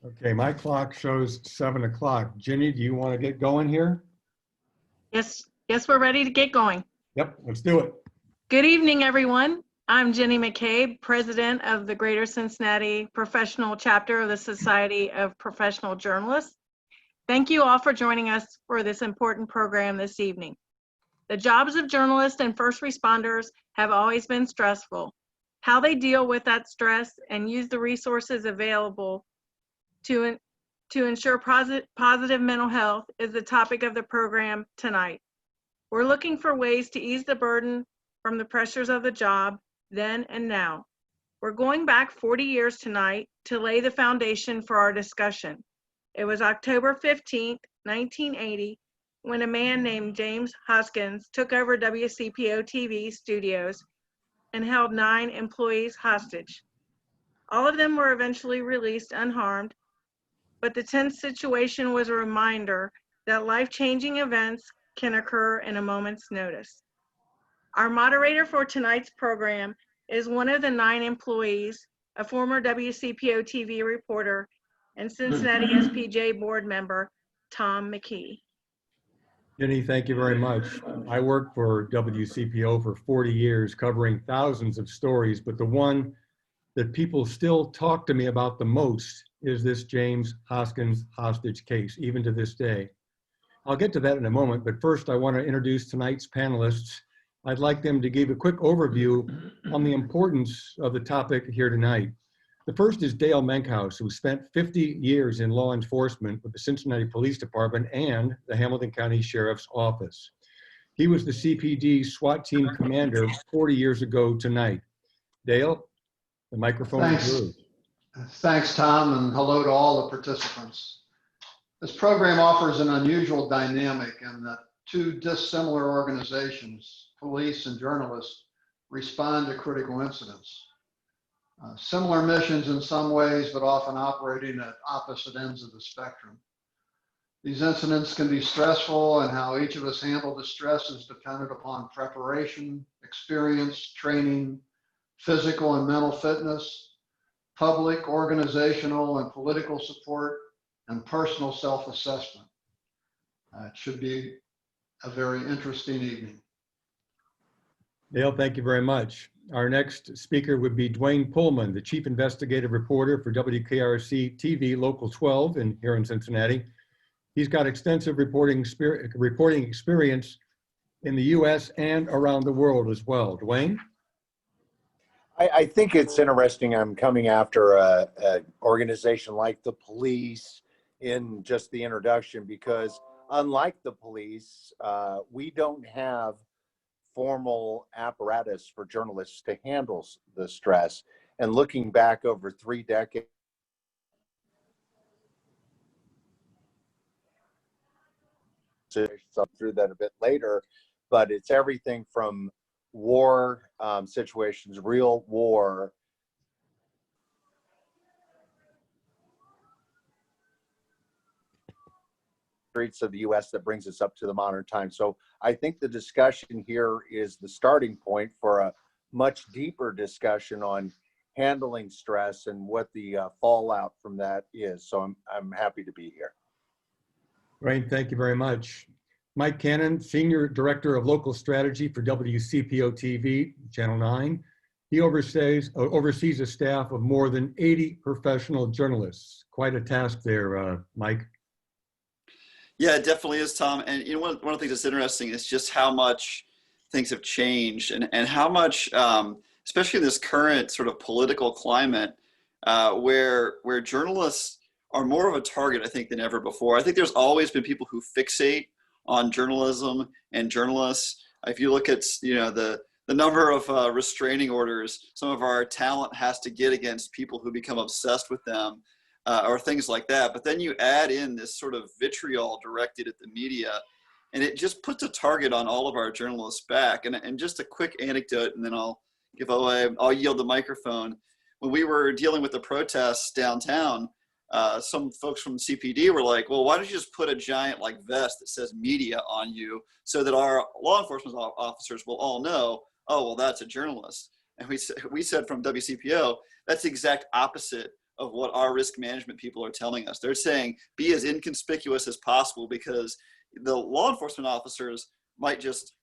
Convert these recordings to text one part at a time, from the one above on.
Okay, my clock shows 7 o'clock. Ginny, do you want to get going here? Yes, we're ready to get going. Yep, let's do it. Good evening, everyone. I'm Jenny McCabe, President of the Greater Cincinnati Professional Chapter of the Society of Professional Journalists. Thank you all for joining us for this important program this evening. The jobs of journalists and first responders have always been stressful. How they deal with that stress and use the resources available to ensure positive mental health is the topic of the program tonight. We're looking for ways to ease the burden from the pressures of the job then and now. We're going back 40 years tonight to lay the foundation for our discussion. It was October 15th, 1980, when a man named James Hoskins took over WCPO-TV studios and held 9 employees hostage. All of them were eventually released unharmed, but the tense situation was a reminder that life-changing events can occur in a moment's notice. Our moderator for tonight's program is one of the 9 employees, a former WCPO-TV reporter and Cincinnati SPJ board member, Tom McKee. Ginny, thank you very much. I worked for WCPO for 40 years, covering thousands of stories, but the one that people still talk to me about the most is this James Hoskins hostage case, even to this day. I'll get to that in a moment, but first I want to introduce tonight's panelists. I'd like them to give a quick overview on the importance of the topic here tonight. The first is Dale Menkhaus, who spent 50 years in law enforcement with the Cincinnati Police Department and the Hamilton County Sheriff's Office. He was the CPD SWAT team commander 40 years ago tonight. Dale, the microphone is yours. Thanks, Tom, and hello to all the participants. This program offers an unusual dynamic in that 2 dissimilar organizations, police and journalists, respond to critical incidents. Similar missions in some ways, but often operating at opposite ends of the spectrum. These incidents can be stressful, and how each of us handle the stress is dependent upon preparation, experience, training, physical and mental fitness, public, organizational, and political support, and personal self-assessment. It should be a very interesting evening. Dale, thank you very much. Our next speaker would be Dwayne Pullman, the Chief Investigative Reporter for WKRC-TV Local 12 here in Cincinnati. He's got extensive reporting experience in the US and around the world as well. Dwayne? I think it's interesting I'm coming after an organization like the police in just the introduction, because unlike the police, we don't have formal apparatus for journalists to handle the stress. And looking back over 3 decades, I'll through that a bit later, but it's everything from war situations, real war, streets of the US that brings us up to the modern time. So I think the discussion here is the starting point for a much deeper discussion on handling stress and what the fallout from that is. So I'm happy to be here. Great, thank you very much. Mike Cannon, Senior Director of Local Strategy for WCPO-TV, Channel 9. He oversees a staff of more than 80 professional journalists. Quite a task there, Mike. Yeah, it definitely is, Tom. And you know, one of the things that's interesting is just how much things have changed and how much, especially in this current sort of political climate, where journalists are more of a target, I think, than ever before. I think there's always been people who fixate on journalism and journalists. If you look at, you know, the number of restraining orders some of our talent has to get against people who become obsessed with them, or things like that. But then you add in this sort of vitriol directed at the media, and it just puts a target on all of our journalists back. And just a quick anecdote, and then I'll yield the microphone. When we were dealing with the protests downtown, some folks from CPD were like, well, why don't you just put a giant like vest that says media on you so that our law enforcement officers will all know, oh, well, that's a journalist. And we said from WCPO, that's the exact opposite of what our risk management people are telling us. They're saying be as inconspicuous as possible, because the law enforcement officers might just,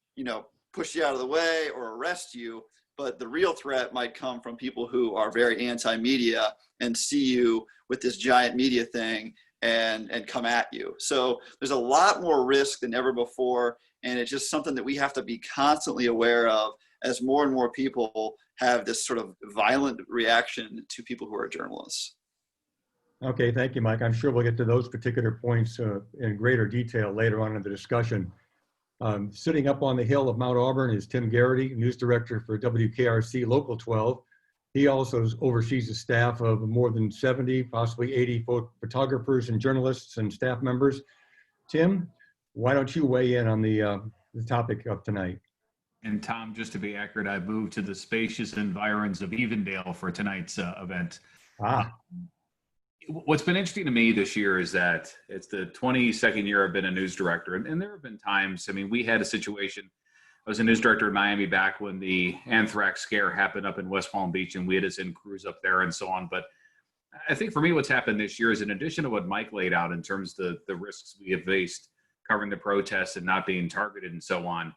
push you out of the way or arrest you, but the real threat might come from people who are very anti-media and see you with this giant media thing and come at you. So there's a lot more risk than ever before, and it's just something that we have to be constantly aware of as more and more people have this sort of violent reaction to people who are journalists. Okay, thank you, Mike. I'm sure we'll get to those particular points in greater detail later on in the discussion. Sitting up on the hill of Mount Auburn is Tim Garrity, news director for WKRC Local 12. He also oversees a staff of more than 70, possibly 80 photographers and journalists and staff members. Tim, why don't you weigh in on the topic of tonight? And Tom, just to be accurate, I moved to the spacious environs of Evendale for tonight's event. What's been interesting to me this year is that it's the 22nd year I've been a news director. And there have been times, we had a situation. I was a news director in Miami back when the anthrax scare happened up in West Palm Beach, and we had to send crews up there and so on. But I think for me, what's happened this year is, in addition to what Mike laid out in terms of the risks we have faced covering the protests and not being targeted and so on,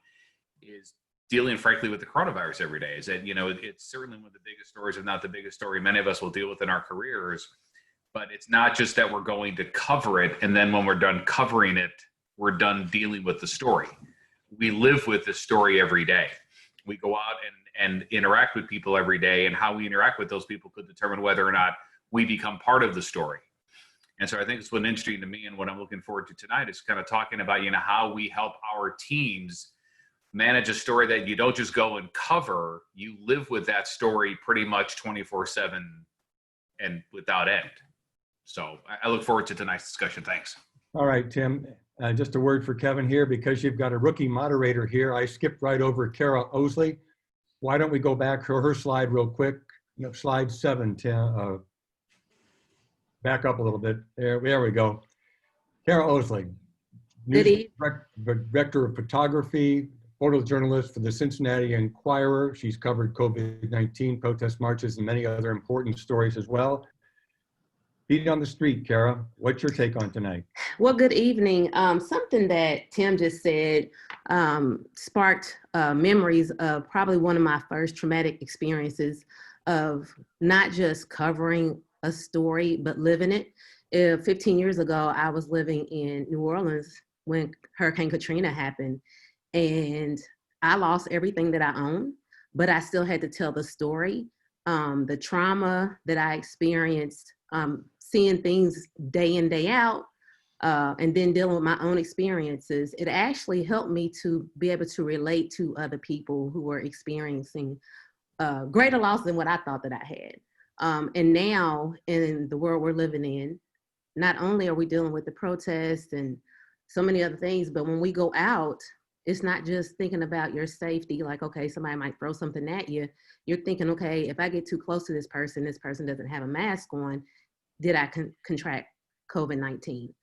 is dealing frankly with the coronavirus every day. Is that, it's certainly one of the biggest stories, if not the biggest story many of us will deal with in our careers. But it's not just that we're going to cover it, and then when we're done covering it, we're done dealing with the story. We live with the story every day. We go out and interact with people every day, and how we interact with those people could determine whether or not we become part of the story. And so I think it's what's interesting to me, and what I'm looking forward to tonight is kind of talking about, how we help our teams manage a story that you don't just go and cover, you live with that story pretty much 24/7 and without end. So I look forward to tonight's discussion. Thanks. All right, Tim. Just a word for Kevin here, because you've got a rookie moderator here. I skipped right over Kara Osley. Why don't we go back to her slide real quick? Slide 7, Tim. Back up a little bit. There we go. Kara Osley, news director of photography, photojournalist for the Cincinnati Enquirer. She's covered COVID-19 protest marches and many other important stories as well. Feet on the street, Kara. What's your take on tonight? Well, good evening. Something that Tim just said sparked memories of probably one of my first traumatic experiences of not just covering a story, but living it. 15 years ago, I was living in New Orleans when Hurricane Katrina happened, and I lost everything that I owned, but I still had to tell the story. The trauma that I experienced, seeing things day in, day out, and then dealing with my own experiences, it actually helped me to be able to relate to other people who were experiencing greater loss than what I thought that I had. And now in the world we're living in, not only are we dealing with the protests and so many other things, but when we go out, it's not just thinking about your safety, like, okay, somebody might throw something at you. You're thinking, okay, if I get too close to this person doesn't have a mask on, did I contract COVID-19?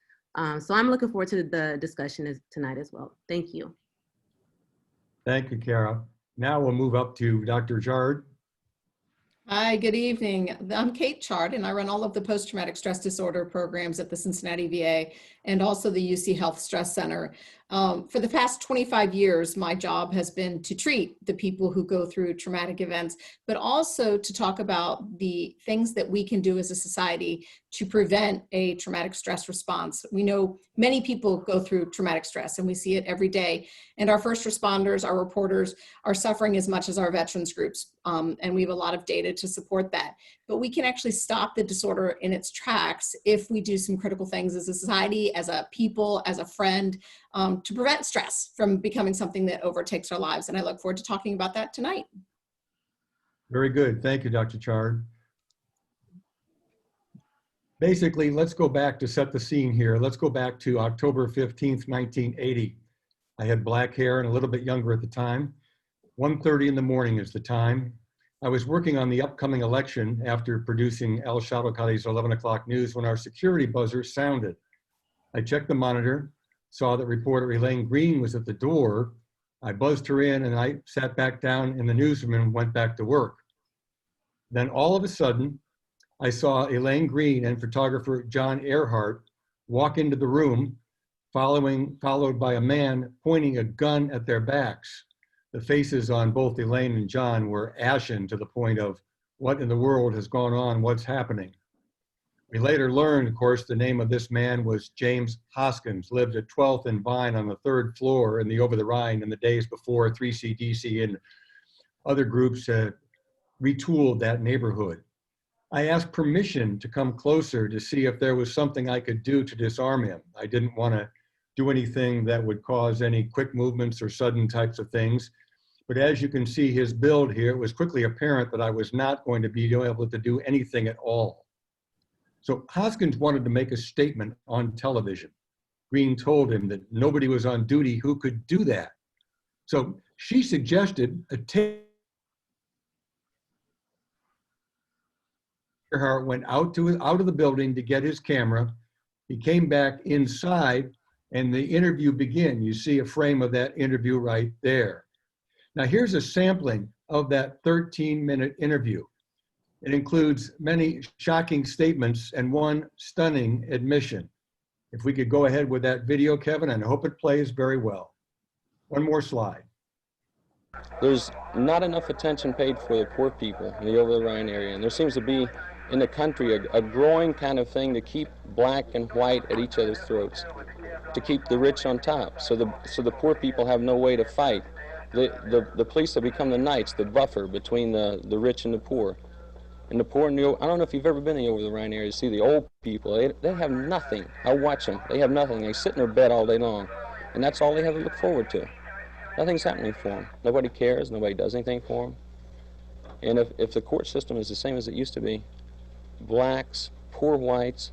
So I'm looking forward to the discussion tonight as well. Thank you. Thank you, Kara. Now we'll move up to Dr. Chard. Hi, good evening. I'm Kate Chard, and I run all of the post-traumatic stress disorder programs at the Cincinnati VA and also the UC Health Stress Center. For the past 25 years, my job has been to treat the people who go through traumatic events, but also to talk about the things that we can do as a society to prevent a traumatic stress response. We know many people go through traumatic stress, and we see it every day. And our first responders, our reporters, are suffering as much as our veterans groups. And we have a lot of data to support that. But we can actually stop the disorder in its tracks if we do some critical things as a society, as a people, as a friend, to prevent stress from becoming something that overtakes our lives. And I look forward to talking about that tonight. Very good. Thank you, Dr. Chard. Basically, let's go back to set the scene here. Let's go back to October 15th, 1980. I had black hair and a little bit younger at the time. 1:30 in the morning is the time. I was working on the upcoming election after producing Al Shabakati's 11 o'clock news when our security buzzer sounded. I checked the monitor, saw that reporter Elaine Green was at the door. I buzzed her in and I sat back down in the newsroom and went back to work. Then all of a sudden, I saw Elaine Green and photographer John Earhart walk into the room, followed by a man pointing a gun at their backs. The faces on both Elaine and John were ashen to the point of, what in the world has gone on? What's happening? We later learned, of course, the name of this man was James Hoskins, lived at 12th and Vine on the 3rd floor in the Over the Rhine in the days before 3CDC and other groups had retooled that neighborhood. I asked permission to come closer to see if there was something I could do to disarm him. I didn't want to do anything that would cause any quick movements or sudden types of things. But as you can see his build here, it was quickly apparent that I was not going to be able to do anything at all. So Hoskins wanted to make a statement on television. Green told him that nobody was on duty who could do that. So she suggested a tape. Earhart went out of the building to get his camera. He came back inside and the interview began. You see a frame of that interview right there. Now here's a sampling of that 13-minute interview. It includes many shocking statements and one stunning admission. If we could go ahead with that video, Kevin, and I hope it plays very well. One more slide. There's not enough attention paid for the poor people in the Over the Rhine area, and there seems to be in the country a growing kind of thing to keep black and white at each other's throats, to keep the rich on top, so the poor people have no way to fight. The police have become the knights, the buffer between the rich and the poor. And the poor, I don't know if you've ever been in the Over the Rhine area to see the old people. They have nothing. I watch them. They have nothing. They sit in their bed all day long, and that's all they have to look forward to. Nothing's happening for them. Nobody cares. Nobody does anything for them. And if the court system is the same as it used to be, blacks, poor whites,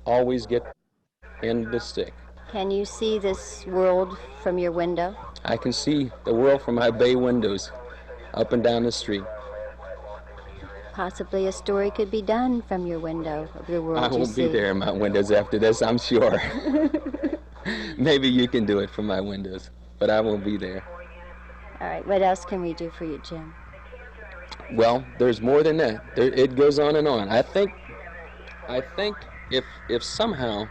always get in the stick. Can you see this world from your window? I can see the world from my bay windows, up and down the street. Possibly a story could be done from your window of the world I you won't see. be there in my windows after this, I'm sure. Maybe you can do it from my windows, but I won't be there. All right, what else can we do for you, Jim? Well, there's more than that. It goes on and on. I think if somehow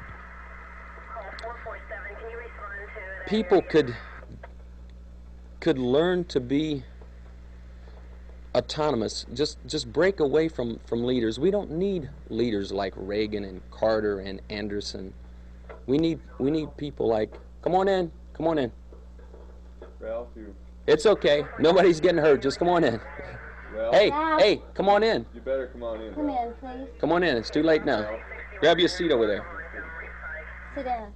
people could learn to be autonomous, just break away from leaders. We don't need leaders like Reagan and Carter and Anderson. We need people like, come on in. Ralph, It's okay. Nobody's getting hurt. Just come on in. Ralph, Hey, come on in. you better come on in. Come in, please. Come on in. It's too late now. Grab your seat over there. Sit down.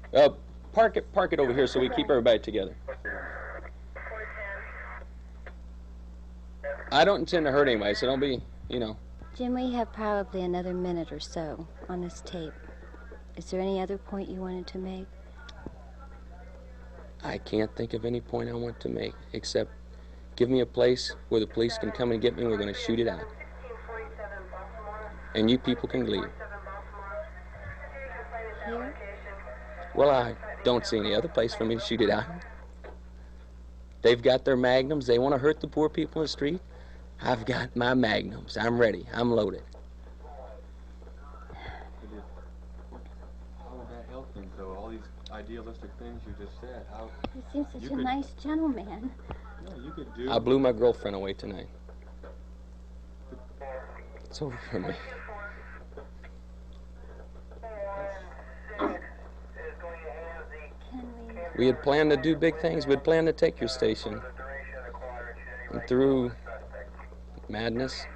Park it over here so we keep everybody together. I don't intend to hurt anybody, so don't be, Jim, we have probably another minute or so on this tape. Is there any other point you wanted to make? I can't think of any point I want to make, except give me a place where the police can come and get me, and we're going to shoot it out. And you people can leave. Here? Well, I don't see any other place for me to shoot it out. They've got their magnums. They want to hurt the poor people in the street. I've got my magnums. I'm ready. I'm loaded. How would that help things, though? All these idealistic things you just said. How? You seem such You a could- nice gentleman. No, you could do. I blew my girlfriend away tonight. It's over for me. Can we? We had planned to do big things. We had planned to take your station. And through madness,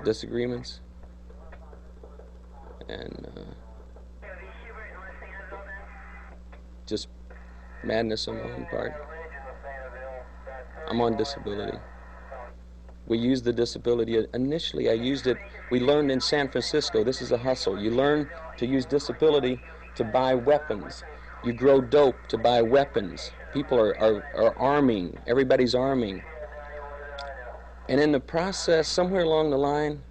disagreements, and just madness on my own part. I'm on disability. We used the disability. Initially, I used it. We learned in San Francisco, this is a hustle. You learn to use disability to buy weapons. You grow dope to buy weapons. People are arming. Everybody's arming. And in the process, somewhere along the line,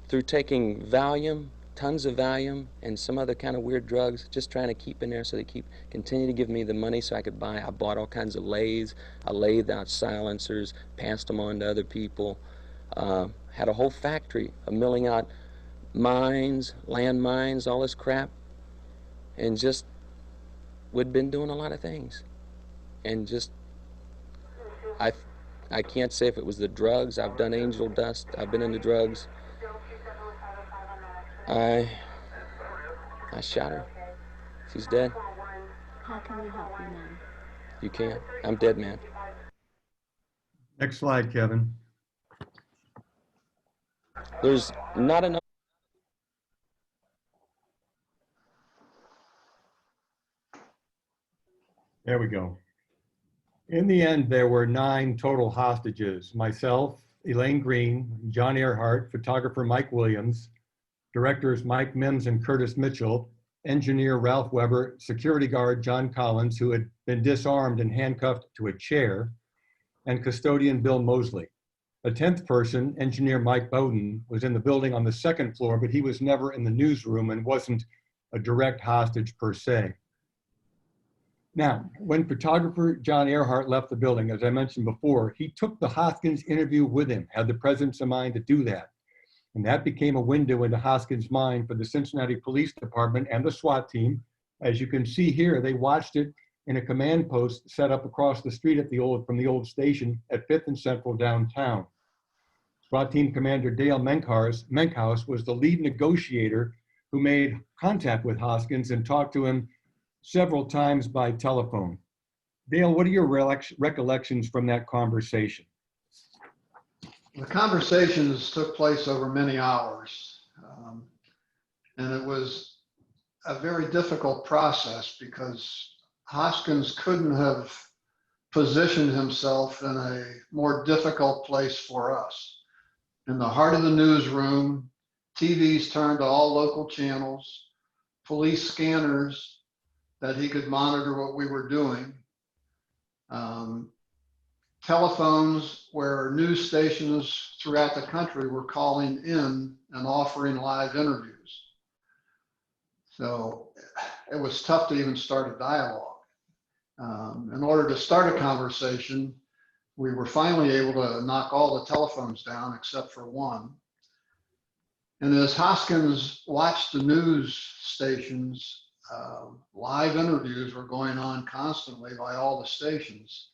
through taking Valium, tons of Valium and some other kind of weird drugs, just trying to keep in there so they continue to give me the money so I could buy. I bought all kinds of lathes. I lathed out silencers, passed them on to other people. Had a whole factory of milling out mines, landmines, all this crap, and just we'd been doing a lot of things. And just, I can't say if it was the drugs. I've done angel dust. I've been into drugs. I shot her. She's dead. How can we help you now? You can't. I'm dead, man. Next slide, Kevin. There's not enough. There we go. In the end, there were 9 total hostages: myself, Elaine Green, John Earhart, photographer Mike Williams, directors Mike Mims and Curtis Mitchell, engineer Ralph Weber, security guard John Collins, who had been disarmed and handcuffed to a chair, and custodian Bill Mosley. A 10th person, engineer Mike Bowden, was in the building on the 2nd floor, but he was never in the newsroom and wasn't a direct hostage per se. Now, when photographer John Earhart left the building, as I mentioned before, he took the Hoskins interview with him, had the presence of mind to do that. And that became a window into Hoskins' mind for the Cincinnati Police Department and the SWAT team. As you can see here, they watched it in a command post set up across the street from the old station at 5th and Central downtown. SWAT team commander Dale Menkhaus was the lead negotiator who made contact with Hoskins and talked to him several times by telephone. Dale, what are your recollections from that conversation? The conversations took place over many hours, and it was a very difficult process because Hoskins couldn't have positioned himself in a more difficult place for us. In the heart of the newsroom, TVs turned to all local channels, police scanners that he could monitor what we were doing, telephones where news stations throughout the country were calling in and offering live interviews. So it was tough to even start a dialogue. In order to start a conversation, we were finally able to knock all the telephones down except for one. And as Hoskins watched the news stations, live interviews were going on constantly by all the stations.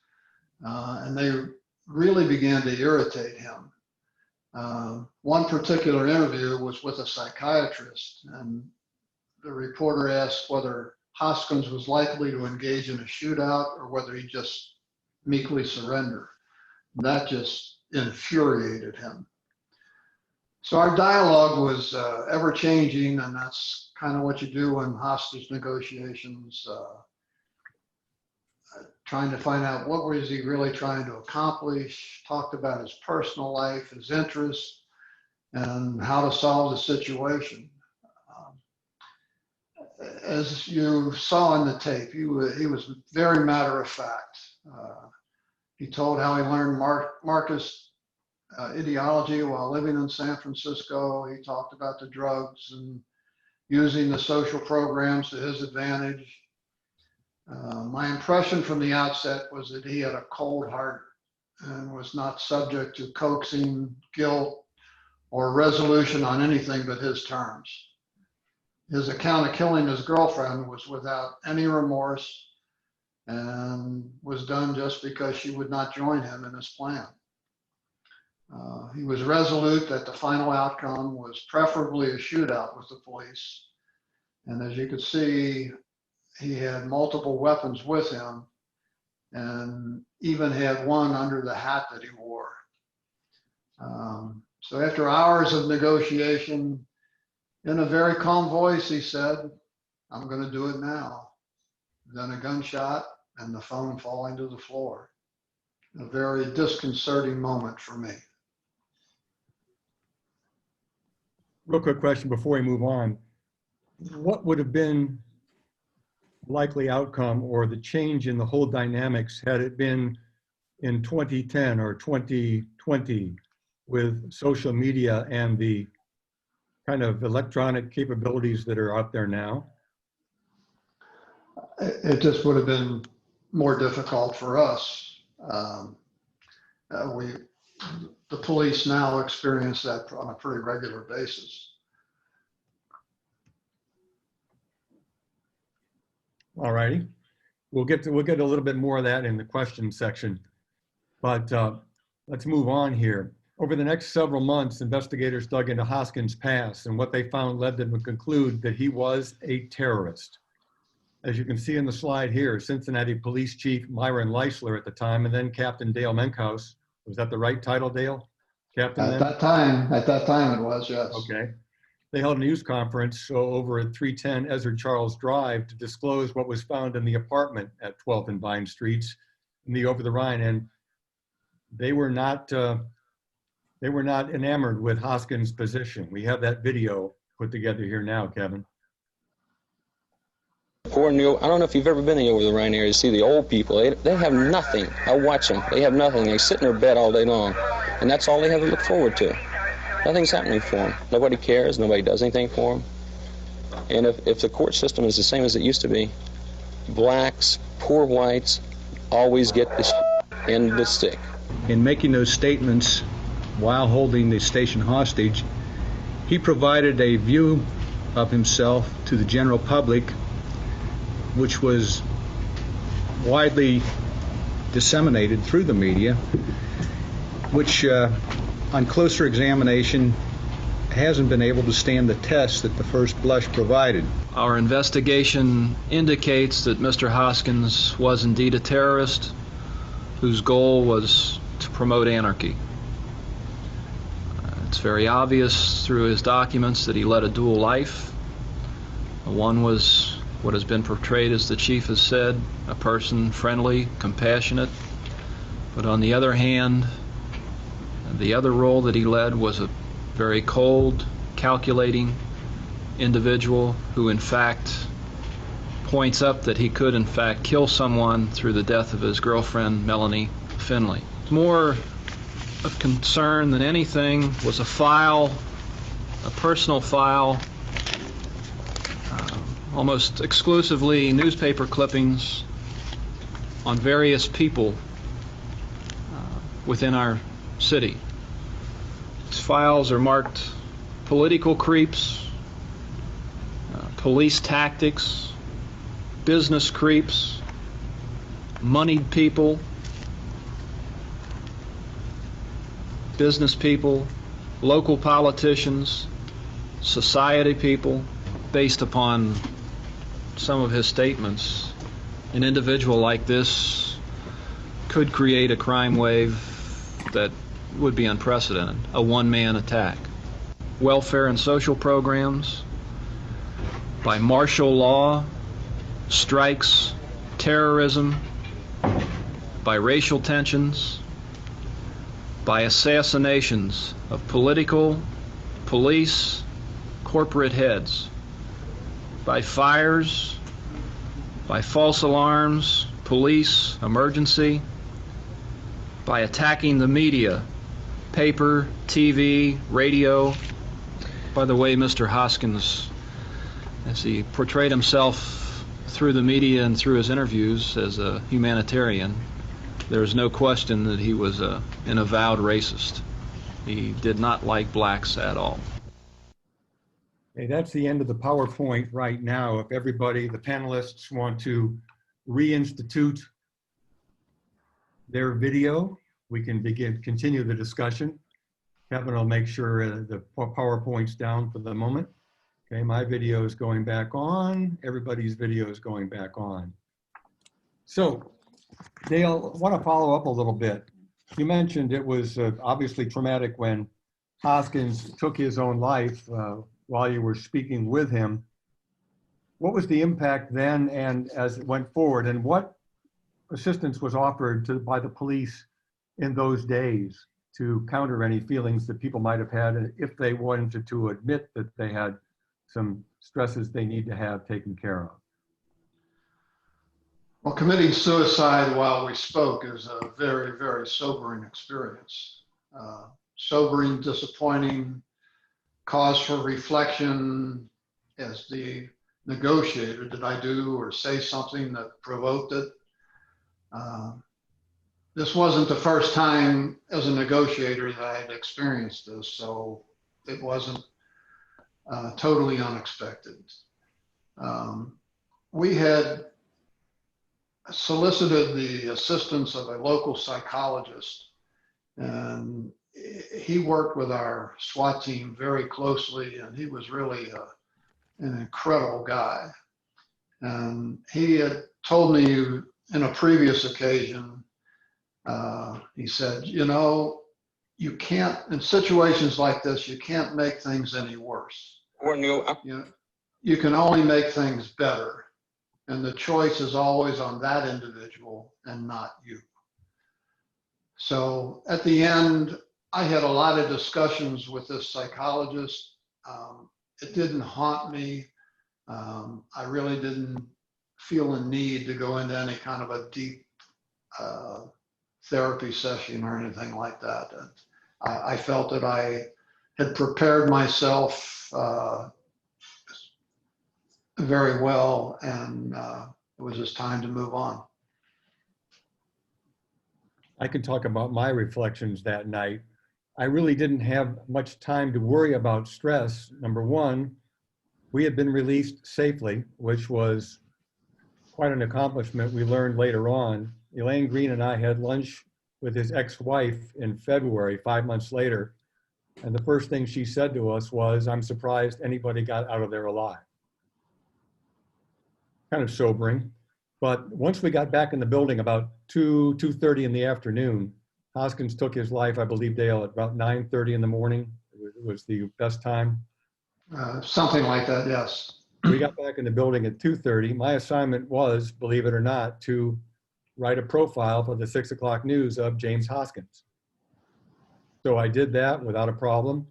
And they really began to irritate him. One particular interview was with a psychiatrist, and the reporter asked whether Hoskins was likely to engage in a shootout or whether he'd just meekly surrender. And that just infuriated him. So our dialogue was ever changing, and that's kind of what you do in hostage negotiations, trying to find out what was he really trying to accomplish, talked about his personal life, his interests, and how to solve the situation. As you saw in the tape, he was very matter of fact. He told how he learned Marxist ideology while living in San Francisco. He talked about the drugs and using the social programs to his advantage. My impression from the outset was that he had a cold heart and was not subject to coaxing, guilt, or resolution on anything but his terms. His account of killing his girlfriend was without any remorse and was done just because she would not join him in his plan. He was resolute that the final outcome was preferably a shootout with the police. And as you could see, he had multiple weapons with him and even had one under the hat that he wore. So after hours of negotiation, in a very calm voice, he said, "I'm going to do it now." Then a gunshot and the phone falling to the floor. A very disconcerting moment for me. Real quick question before we move on. What would have been likely outcome or the change in the whole dynamics had it been in 2010 or 2020 with social media and the kind of electronic capabilities that are out there now? It just would have been more difficult for us. The police now experience that on a pretty regular basis. All righty. We'll get a little bit more of that in the question section, but let's move on here. Over the next several months, investigators dug into Hoskins' past, and what they found led them to conclude that he was a terrorist. As you can see in the slide here, Cincinnati Police Chief Myron Leisler at the time, and then Captain Dale Menkhaus. Was that the right title, Dale? Captain At that time it was, yes. Okay. They held a news conference over at 310 Ezra Charles Drive to disclose what was found in the apartment at 12th and Vine Streets in the Over the Rhine, and they were not enamored with Hoskins' position. We have that video put together here now, Kevin. I don't know if you've ever been in the Over the Rhine area to see the old people. They have nothing. I watch them. They have nothing. They sit in their bed all day long, and that's all they have to look forward to. Nothing's happening for them. Nobody cares. Nobody does anything for them. And if the court system is the same as it used to be, blacks, poor whites, always get the end of the stick. In making those statements while holding the station hostage, he provided a view of himself to the general public, which was widely disseminated through the media, which on closer examination hasn't been able to stand the test that the first blush provided. Our investigation indicates that Mr. Hoskins was indeed a terrorist whose goal was to promote anarchy. It's very obvious through his documents that he led a dual life. One was what has been portrayed, as the chief has said, a person friendly, compassionate, but on the other hand, the other role that he led was a very cold, calculating individual who in fact points up that he could in fact kill someone through the death of his girlfriend, Melanie Finley. More of concern than anything was a file, a personal file, almost exclusively newspaper clippings on various people within our city. These files are marked political creeps, police tactics, business creeps, moneyed people, business people, local politicians, society people. Based upon some of his statements, an individual like this could create a crime wave that would be unprecedented, a one-man attack. Welfare and social programs, by martial law, strikes, terrorism, by racial tensions, by assassinations of political, police, corporate heads, by fires, by false alarms, police, emergency, by attacking the media, paper, TV, radio. By the way, Mr. Hoskins, as he portrayed himself through the media and through his interviews as a humanitarian, there's no question that he was an avowed racist. He did not like blacks at all. Okay, that's the end of the PowerPoint right now. If everybody, the panelists, want to reinstitute their video, we can continue the discussion. Kevin will make sure the PowerPoint's down for the moment. Okay, my video is going back on. Everybody's video is going back on. So, Dale, I want to follow up a little bit. You mentioned it was obviously traumatic when Hoskins took his own life while you were speaking with him. What was the impact then and as it went forward, and what assistance was offered by the police in those days to counter any feelings that people might have had if they wanted to admit that they had some stresses they need to have taken care of? Well, committing suicide while we spoke is a very, very sobering experience. Sobering, disappointing, cause for reflection as the negotiator. Did I do or say something that provoked it? This wasn't the first time as a negotiator that I had experienced this, so it wasn't totally unexpected. We had solicited the assistance of a local psychologist, and he worked with our SWAT team very closely, and he was really an incredible guy. And he had told me in a previous occasion, he said, you know, you can't, in situations like this, you can't make things any worse. You can only make things better. And the choice is always on that individual and not you. So at the end, I had a lot of discussions with this psychologist. It didn't haunt me. I really didn't feel a need to go into any kind of a deep therapy session or anything like that. I felt that I had prepared myself very well, and it was just time to move on. I can talk about my reflections that night. I really didn't have much time to worry about stress. Number one, we had been released safely, which was quite an accomplishment. We learned later on. Elaine Green and I had lunch with his ex-wife in February, 5 months later. And the first thing she said to us was, I'm surprised anybody got out of there alive. Kind of sobering. But once we got back in the building about 2:30 in the afternoon, Hoskins took his life, I believe, Dale, at about 9:30 in the morning. It was the best time. Something like that, yes. We got back in the building at 2:30. My assignment was, believe it or not, to write a profile for the 6 o'clock news of James Hoskins. So I did that without a problem.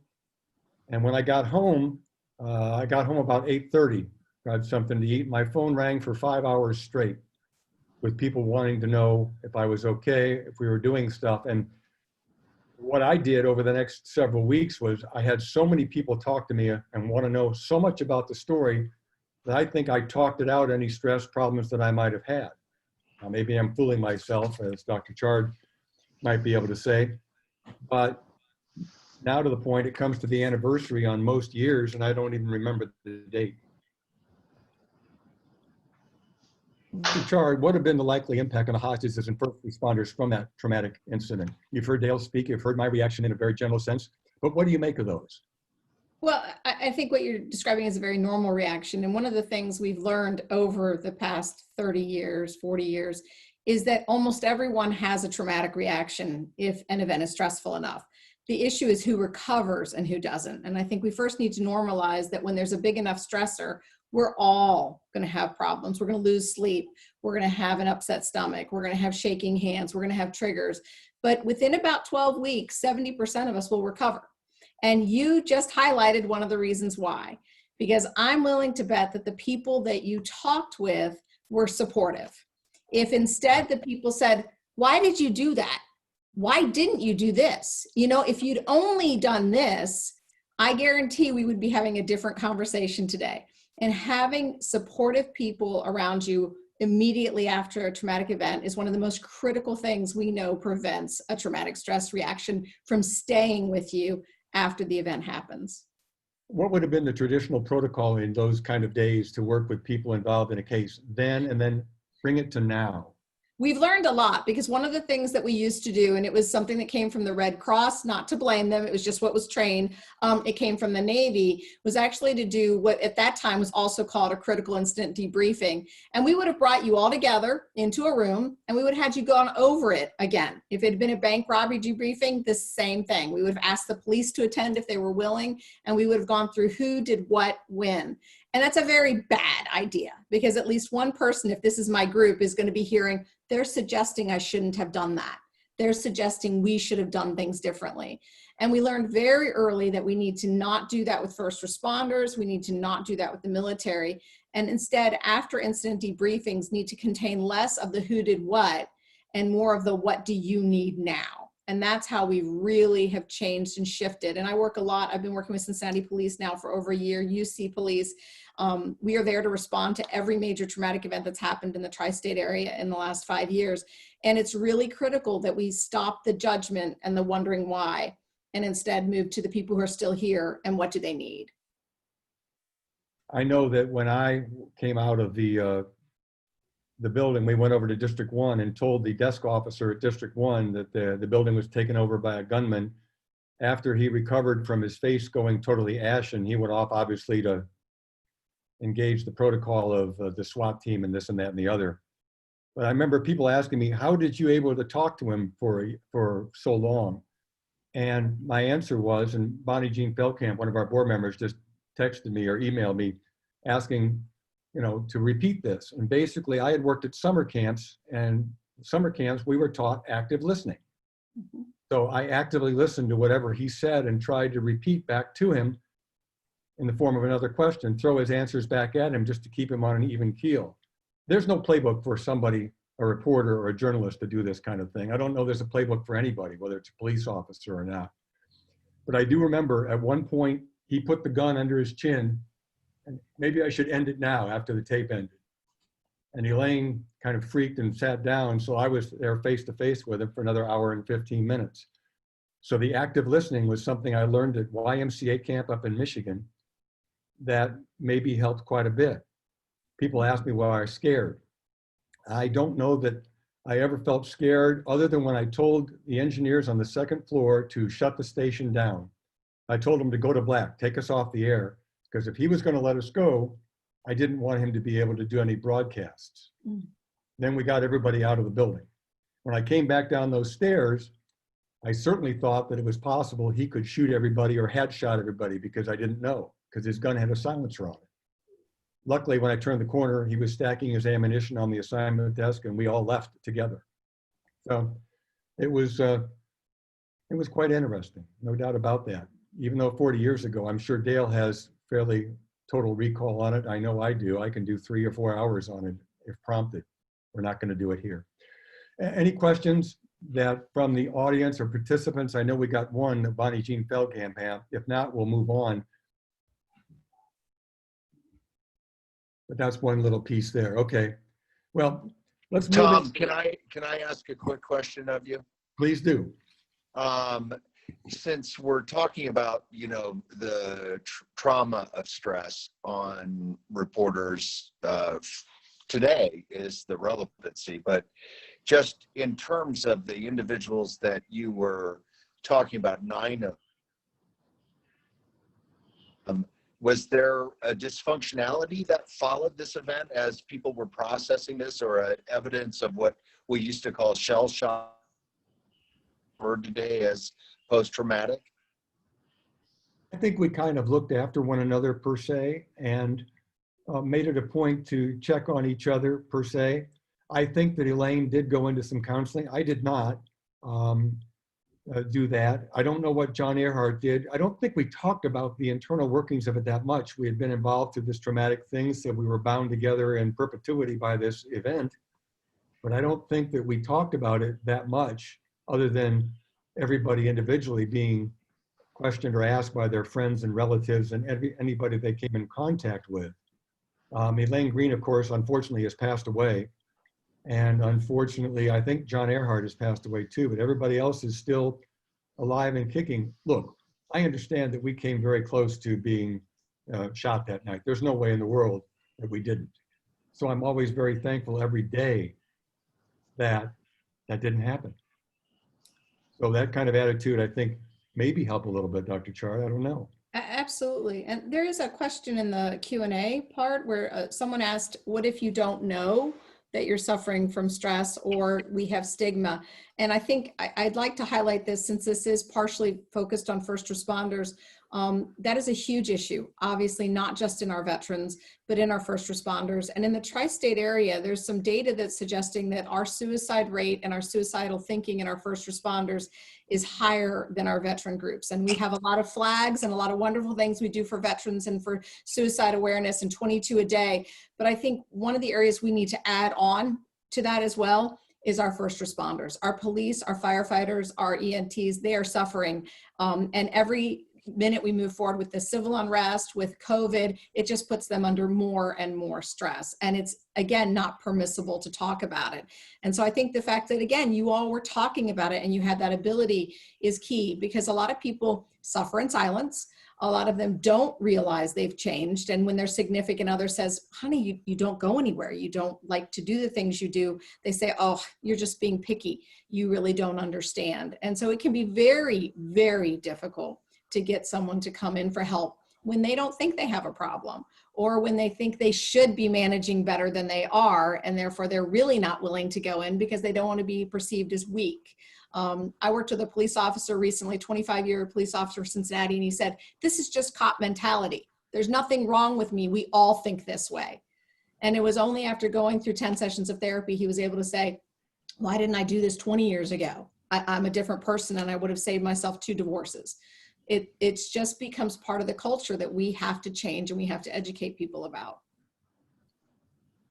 And when I got home about 8:30, grabbed something to eat. My phone rang for 5 hours straight with people wanting to know if I was okay, if we were doing stuff. And what I did over the next several weeks was I had so many people talk to me and want to know so much about the story that I think I talked it out, any stress problems that I might have had. Now, maybe I'm fooling myself, as Dr. Chard might be able to say, but now to the point it comes to the anniversary on most years and I don't even remember the date. Dr. Chard, what have been the likely impact on the hostages and first responders from that traumatic incident? You've heard Dale speak, you've heard my reaction in a very general sense, but what do you make of those? Well, I think what you're describing is a very normal reaction. And one of the things we've learned over the past 30 years, 40 years, is that almost everyone has a traumatic reaction if an event is stressful enough. The issue is who recovers and who doesn't. And I think we first need to normalize that when there's a big enough stressor, we're all going to have problems. We're going to lose sleep. We're going to have an upset stomach. We're going to have shaking hands. We're going to have triggers. But within about 12 weeks, 70% of us will recover. And you just highlighted one of the reasons why, because I'm willing to bet that the people that you talked with were supportive. If instead the people said, why did you do that? Why didn't you do this? You know, if you'd only done this, I guarantee we would be having a different conversation today. And having supportive people around you immediately after a traumatic event is one of the most critical things we know prevents a traumatic stress reaction from staying with you after the event happens. What would have been the traditional protocol in those kind of days to work with people involved in a case then and then bring it to now? We've learned a lot because one of the things that we used to do, and it was something that came from the Red Cross, not to blame them, it was just what was trained, it came from the Navy, was actually to do what at that time was also called a critical incident debriefing. And we would have brought you all together into a room and we would have had you gone over it again. If it had been a bank robbery debriefing, the same thing. We would have asked the police to attend if they were willing, and we would have gone through who did what when. And that's a very bad idea because at least one person, if this is my group, is going to be hearing, they're suggesting I shouldn't have done that. They're suggesting we should have done things differently. And we learned very early that we need to not do that with first responders. We need to not do that with the military. And instead, after incident debriefings need to contain less of the who did what and more of the what do you need now. And that's how we really have changed and shifted. And I work a lot. I've been working with Cincinnati Police now for over a year, UC Police. We are there to respond to every major traumatic event that's happened in the tri-state area in the last 5 years. And it's really critical that we stop the judgment and the wondering why, and instead move to the people who are still here and what do they need. I know that when I came out of the building, we went over to District 1 and told the desk officer at District 1 that the building was taken over by a gunman. After he recovered from his face going totally ashen, he went off obviously to engage the protocol of the SWAT team and this and that and the other. But I remember people asking me, how did you able to talk to him for so long? And my answer was, and Bonnie Jean Feldkamp, one of our board members, just texted me or emailed me asking, to repeat this. And basically I had worked at summer camps, and summer camps, we were taught active listening. Mm-hmm. So I actively listened to whatever he said and tried to repeat back to him in the form of another question, throw his answers back at him just to keep him on an even keel. There's no playbook for somebody, a reporter or a journalist, to do this kind of thing. I don't know there's a playbook for anybody, whether it's a police officer or not. But I do remember at one point, he put the gun under his chin, and maybe I should end it now after the tape ended. And Elaine kind of freaked and sat down, so I was there face to face with him for another hour and 15 minutes. So the active listening was something I learned at YMCA camp up in Michigan that maybe helped quite a bit. People ask me, well, I was scared. I don't know that I ever felt scared other than when I told the engineers on the second floor to shut the station down. I told him to go to black, take us off the air, because if he was going to let us go, I didn't want him to be able to do any broadcasts. Then we got everybody out of the building. When I came back down those stairs, I certainly thought that it was possible he could shoot everybody or had shot everybody, because I didn't know, because his gun had a silencer on it. Luckily, when I turned the corner, he was stacking his ammunition on the assignment desk, and we all left together. So it was quite interesting, no doubt about that. Even though 40 years ago, I'm sure Dale has fairly total recall on it. I know I do. I can do 3 or 4 hours on it if prompted. We're not going to do it here. Any questions that from the audience or participants? I know we got one that Bonnie Jean Feldkamp had. If not, we'll move on. But that's one little piece there. Okay. Well, let's move Tom, in. can I ask a quick question of you? Please do. Since we're talking about, the trauma of stress on reporters today is the relevancy, but just in terms of the individuals that you were talking about, 9 of them, was there a dysfunctionality that followed this event as people were processing this, or evidence of what we used to call shell shock, or today as post-traumatic? I think we kind of looked after one another per se, and made it a point to check on each other per se. I think that Elaine did go into some counseling. I did not do that. I don't know what John Earhart did. I don't think we talked about the internal workings of it that much. We had been involved through this traumatic thing, so we were bound together in perpetuity by this event. But I don't think that we talked about it that much, other than everybody individually being questioned or asked by their friends and relatives and anybody they came in contact with. Elaine Green, of course, unfortunately has passed away. And unfortunately, I think John Earhart has passed away too, but everybody else is still alive and kicking. Look, I understand that we came very close to being shot that night. There's no way in the world that we didn't. So I'm always very thankful every day that that didn't happen. So that kind of attitude, I think, maybe help a little bit, Dr. Chard. I don't know. Absolutely. And there is a question in the Q&A part where someone asked, what if you don't know that you're suffering from stress or we have stigma? And I think I'd like to highlight this, since this is partially focused on first responders. That is a huge issue, obviously not just in our veterans, but in our first responders. And in the tri-state area, there's some data that's suggesting that our suicide rate and our suicidal thinking in our first responders is higher than our veteran groups. And we have a lot of flags and a lot of wonderful things we do for veterans and for suicide awareness, and 22 a day. But I think one of the areas we need to add on to that as well is our first responders. Our police, our firefighters, our EMTs, they are suffering. And every minute we move forward with the civil unrest, with COVID, it just puts them under more and more stress. And it's, again, not permissible to talk about it. And so I think the fact that, again, you all were talking about it and you had that ability is key, because a lot of people suffer in silence. A lot of them don't realize they've changed. And when their significant other says, honey, you don't go anywhere, you don't like to do the things you do, they say, oh, you're just being picky. You really don't understand. And so it can be very, very difficult to get someone to come in for help when they don't think they have a problem, or when they think they should be managing better than they are, and therefore they're really not willing to go in because they don't want to be perceived as weak. I worked with a police officer recently, 25-year police officer in Cincinnati, and he said, this is just cop mentality. There's nothing wrong with me. We all think this way. And it was only after going through 10 sessions of therapy, he was able to say, why didn't I do this 20 years ago? I'm a different person, and I would have saved myself 2 divorces. It's just becomes part of the culture that we have to change and we have to educate people about.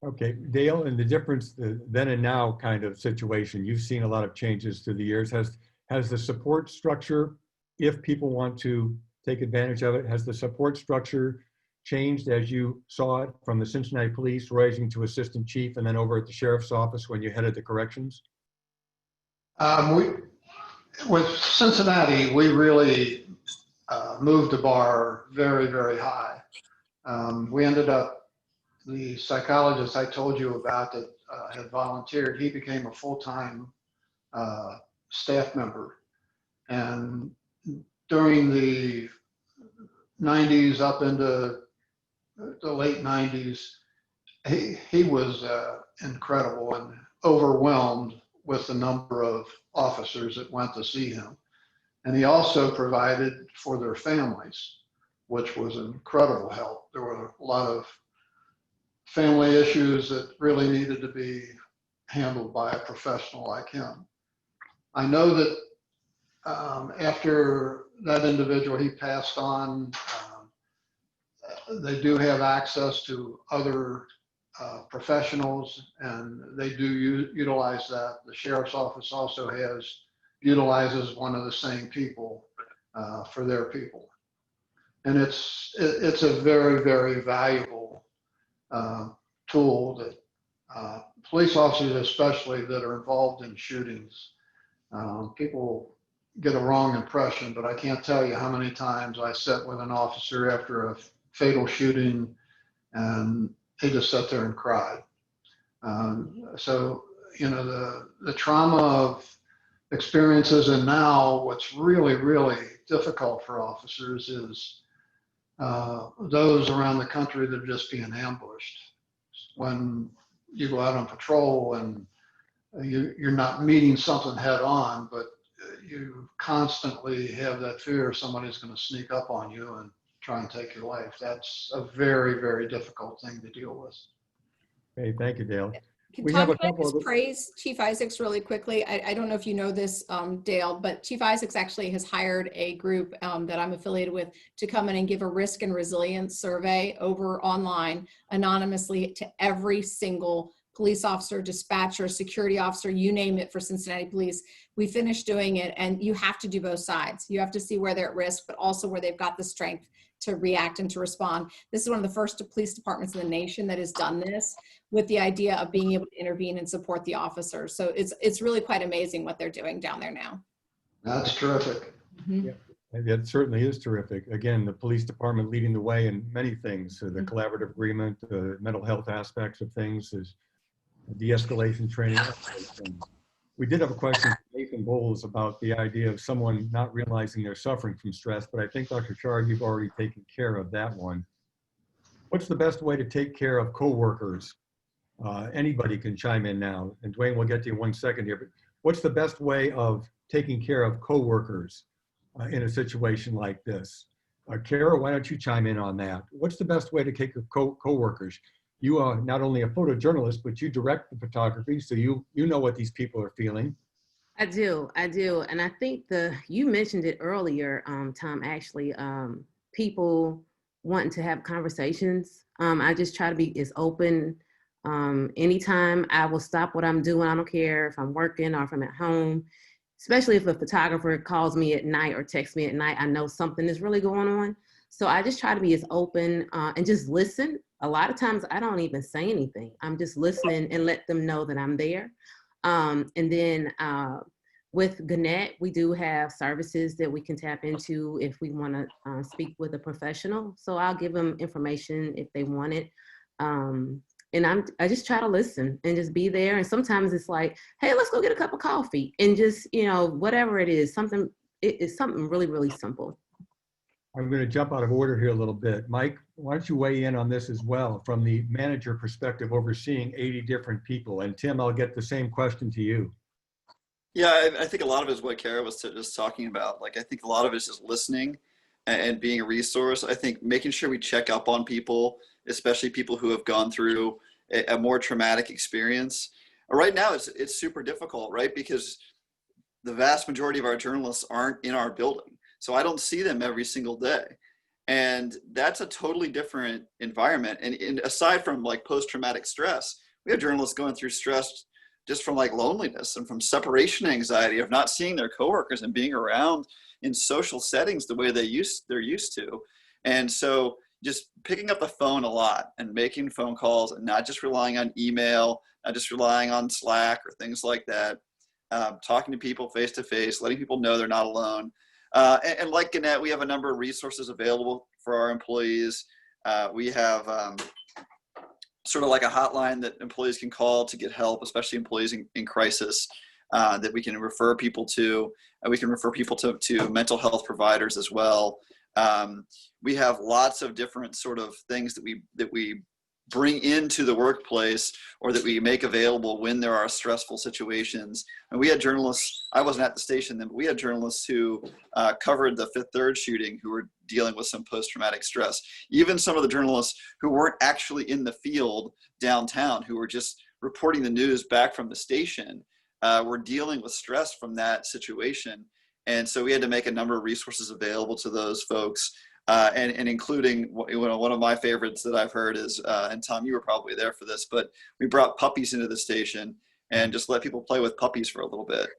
Okay, Dale, and the difference, the then and now kind of situation, you've seen a lot of changes through the years. Has the support structure, if people want to take advantage of it, has the support structure changed as you saw it from the Cincinnati Police rising to assistant chief and then over at the sheriff's office when you headed the corrections? With Cincinnati, we really moved the bar very, very high. We ended up, the psychologist I told you about that had volunteered, he became a full-time staff member. And during the 90s up into the late 90s, he was incredible and overwhelmed with the number of officers that went to see him. And he also provided for their families, which was incredible help. There were a lot of family issues that really needed to be handled by a professional like him. I know that after that individual, he passed on, they do have access to other professionals, and they do utilize that. The sheriff's office also utilizes one of the same people for their people. And it's a very, very valuable tool that police officers, especially that are involved in shootings, people get a wrong impression, but I can't tell you how many times I sat with an officer after a fatal shooting and he just sat there and cried. So, you know, the trauma of experiences, and now what's really, really difficult for officers is those around the country that are just being ambushed. When you go out on patrol and you're not meeting something head on, but you constantly have that fear somebody's going to sneak up on you and try and take your life. That's a very, very difficult thing to deal with. Okay, thank you, Dale. Can We have a I couple just of praise Chief Isaacs really quickly? I don't know if you know this, Dale, but Chief Isaacs actually has hired a group that I'm affiliated with to come in and give a risk and resilience survey over online anonymously to every single police officer, dispatcher, security officer, you name it, for Cincinnati Police. We finished doing it, and you have to do both sides. You have to see where they're at risk, but also where they've got the strength to react and to respond. This is one of the first police departments in the nation that has done this, with the idea of being able to intervene and support the officers. So it's really quite amazing what they're doing down there now. That's terrific. Mm-hmm. Yeah, it certainly is terrific. Again, the police department leading the way in many things, the collaborative agreement, the mental health aspects of things, is de-escalation training. We did have a question from Nathan Bowles about the idea of someone not realizing they're suffering from stress, but I think, Dr. Chard, you've already taken care of that one. What's the best way to take care of coworkers? Anybody can chime in now, and Dwayne, we'll get to you in 1 second here, but what's the best way of taking care of coworkers in a situation like this? Kara, why don't you chime in on that? What's the best way to take care of coworkers? You are not only a photojournalist, but you direct the photography, so you know what these people are feeling. I do. And I think you mentioned it earlier, Tom, actually, people wanting to have conversations. I just try to be as open Anytime I will stop what I'm doing, I don't care if I'm working or if I'm at home, especially if a photographer calls me at night or texts me at night, I know something is really going on. So I just try to be as open and just listen. A lot of times I don't even say anything. I'm just listening and let them know that I'm there. And then with Gannett, we do have services that we can tap into if we want to speak with a professional. So I'll give them information if they want it. And I just try to listen and just be there. And sometimes it's like, hey, let's go get a cup of coffee and just, you know, whatever it is, it's something really, really simple. I'm going to jump out of order here a little bit. Mike, why don't you weigh in on this as well from the manager perspective, overseeing 80 different people? And Tim, I'll get the same question to you. Yeah, I think a lot of it is what Kara was just talking about. Like, I think a lot of it is just listening and being a resource. I think making sure we check up on people, especially people who have gone through a more traumatic experience. Right now, it's super difficult, right? Because the vast majority of our journalists aren't in our building. So I don't see them every single day. And that's a totally different environment. And aside from like post-traumatic stress, we have journalists going through stress just from like loneliness and from separation anxiety of not seeing their coworkers and being around in social settings the way they're used to. And so just picking up the phone a lot and making phone calls and not just relying on email, not just relying on Slack or things like that, talking to people face to face, letting people know they're not alone. And like Gannett, we have a number of resources available for our employees. We have sort of like a hotline that employees can call to get help, especially employees in crisis, that we can refer people to. We can refer people to mental health providers as well. We have lots of different sort of things that we bring into the workplace or that we make available when there are stressful situations. And we had journalists, I wasn't at the station then, but we had journalists who covered the Fifth Third shooting who were dealing with some post-traumatic stress. Even some of the journalists who weren't actually in the field downtown, who were just reporting the news back from the station, were dealing with stress from that situation. And so we had to make a number of resources available to those folks. And including one of my favorites that I've heard is, and Tom, you were probably there for this, but we brought puppies into the station and just let people play with puppies for a little bit.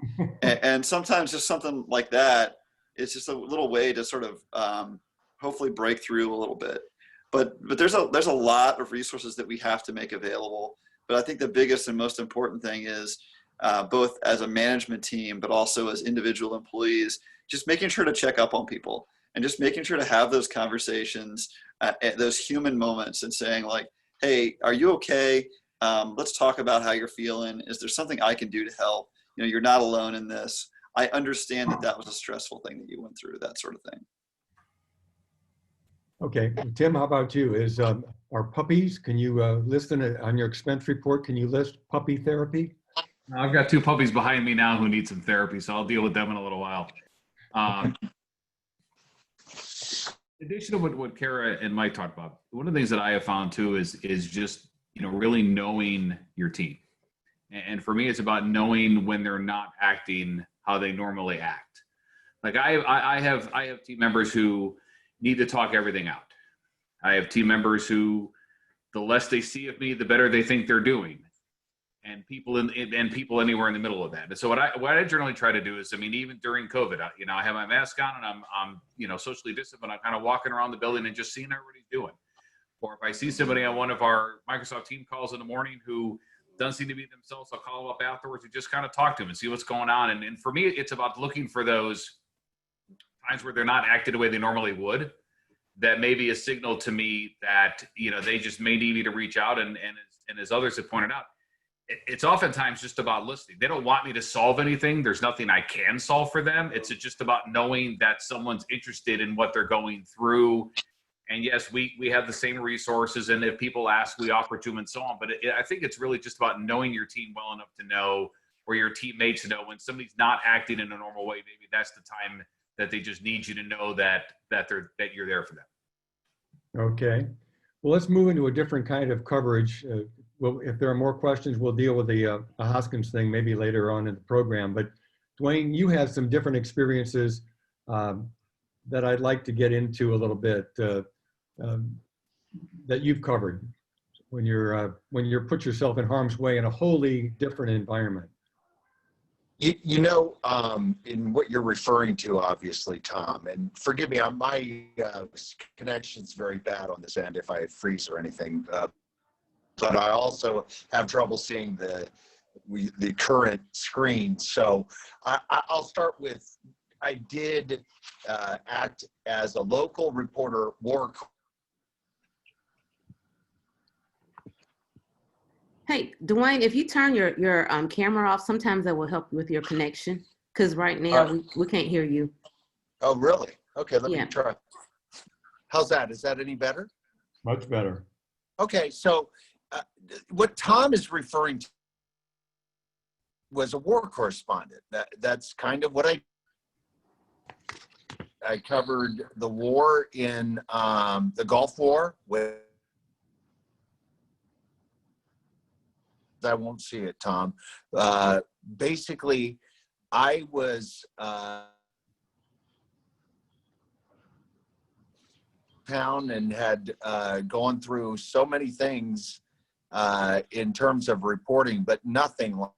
And sometimes just something like that, it's just a little way to sort of hopefully break through a little bit. But there's a lot of resources that we have to make available. But I think the biggest and most important thing is both as a management team, but also as individual employees, just making sure to check up on people. And just making sure to have those conversations, those human moments, and saying like, hey, are you okay? Let's talk about how you're feeling. Is there something I can do to help? You know, you're not alone in this. I understand that was a stressful thing that you went through, that sort of thing. Okay, Tim, how about you? Are puppies, can you list on your expense report, can you list puppy therapy? I've got 2 puppies behind me now who need some therapy, so I'll deal with them in a little while. In addition to what Kara and Mike talked about, one of the things that I have found too is just, you know, really knowing your team. And for me, it's about knowing when they're not acting how they normally act. Like I have team members who need to talk everything out. I have team members who, the less they see of me, the better they think they're doing. And people anywhere in the middle of that. And so what I generally try to do is, I mean, even during COVID, I have my mask on and I'm you know, socially distant, but I'm kind of walking around the building and just seeing how everybody's doing. Or if I see somebody on one of our Microsoft team calls in the morning who doesn't seem to be themselves, I'll call them up afterwards and just kind of talk to them and see what's going on. And for me, it's about looking for those times where they're not acting the way they normally would. That may be a signal to me that, you know, they just may need me to reach out. And as others have pointed out, it's oftentimes just about listening. They don't want me to solve anything. There's nothing I can solve for them. It's just about knowing that someone's interested in what they're going through. And yes, we have the same resources. And if people ask, we offer to them and so on. But I think it's really just about knowing your team well enough to know, or your teammates to know when somebody's not acting in a normal way. Maybe that's the time that they just need you to know that you're there for them. Okay. Well, let's move into a different kind of coverage. Well, if there are more questions, we'll deal with the Hoskins thing maybe later on in the program. But Dwayne, you have some different experiences that I'd like to get into a little bit that you've covered. when you're put yourself in harm's way in a wholly different environment? You know, in what you're referring to, obviously, Tom, and forgive me, my connection's very bad on this end if I freeze or anything, but I also have trouble seeing the current screen. So I'll start with, I did act as a local reporter, war. Hey, Dwayne, if you turn your camera off, sometimes that will help with your connection. Because right now we can't hear you. Oh, really? Okay, let Yeah. me try. How's that? Is that any better? Much better. Okay, so what Tom is referring to was a war correspondent. That's kind of what I covered the war in the Gulf War with. I won't see it, Tom. Basically, I was town and had gone through so many things in terms of reporting, but nothing like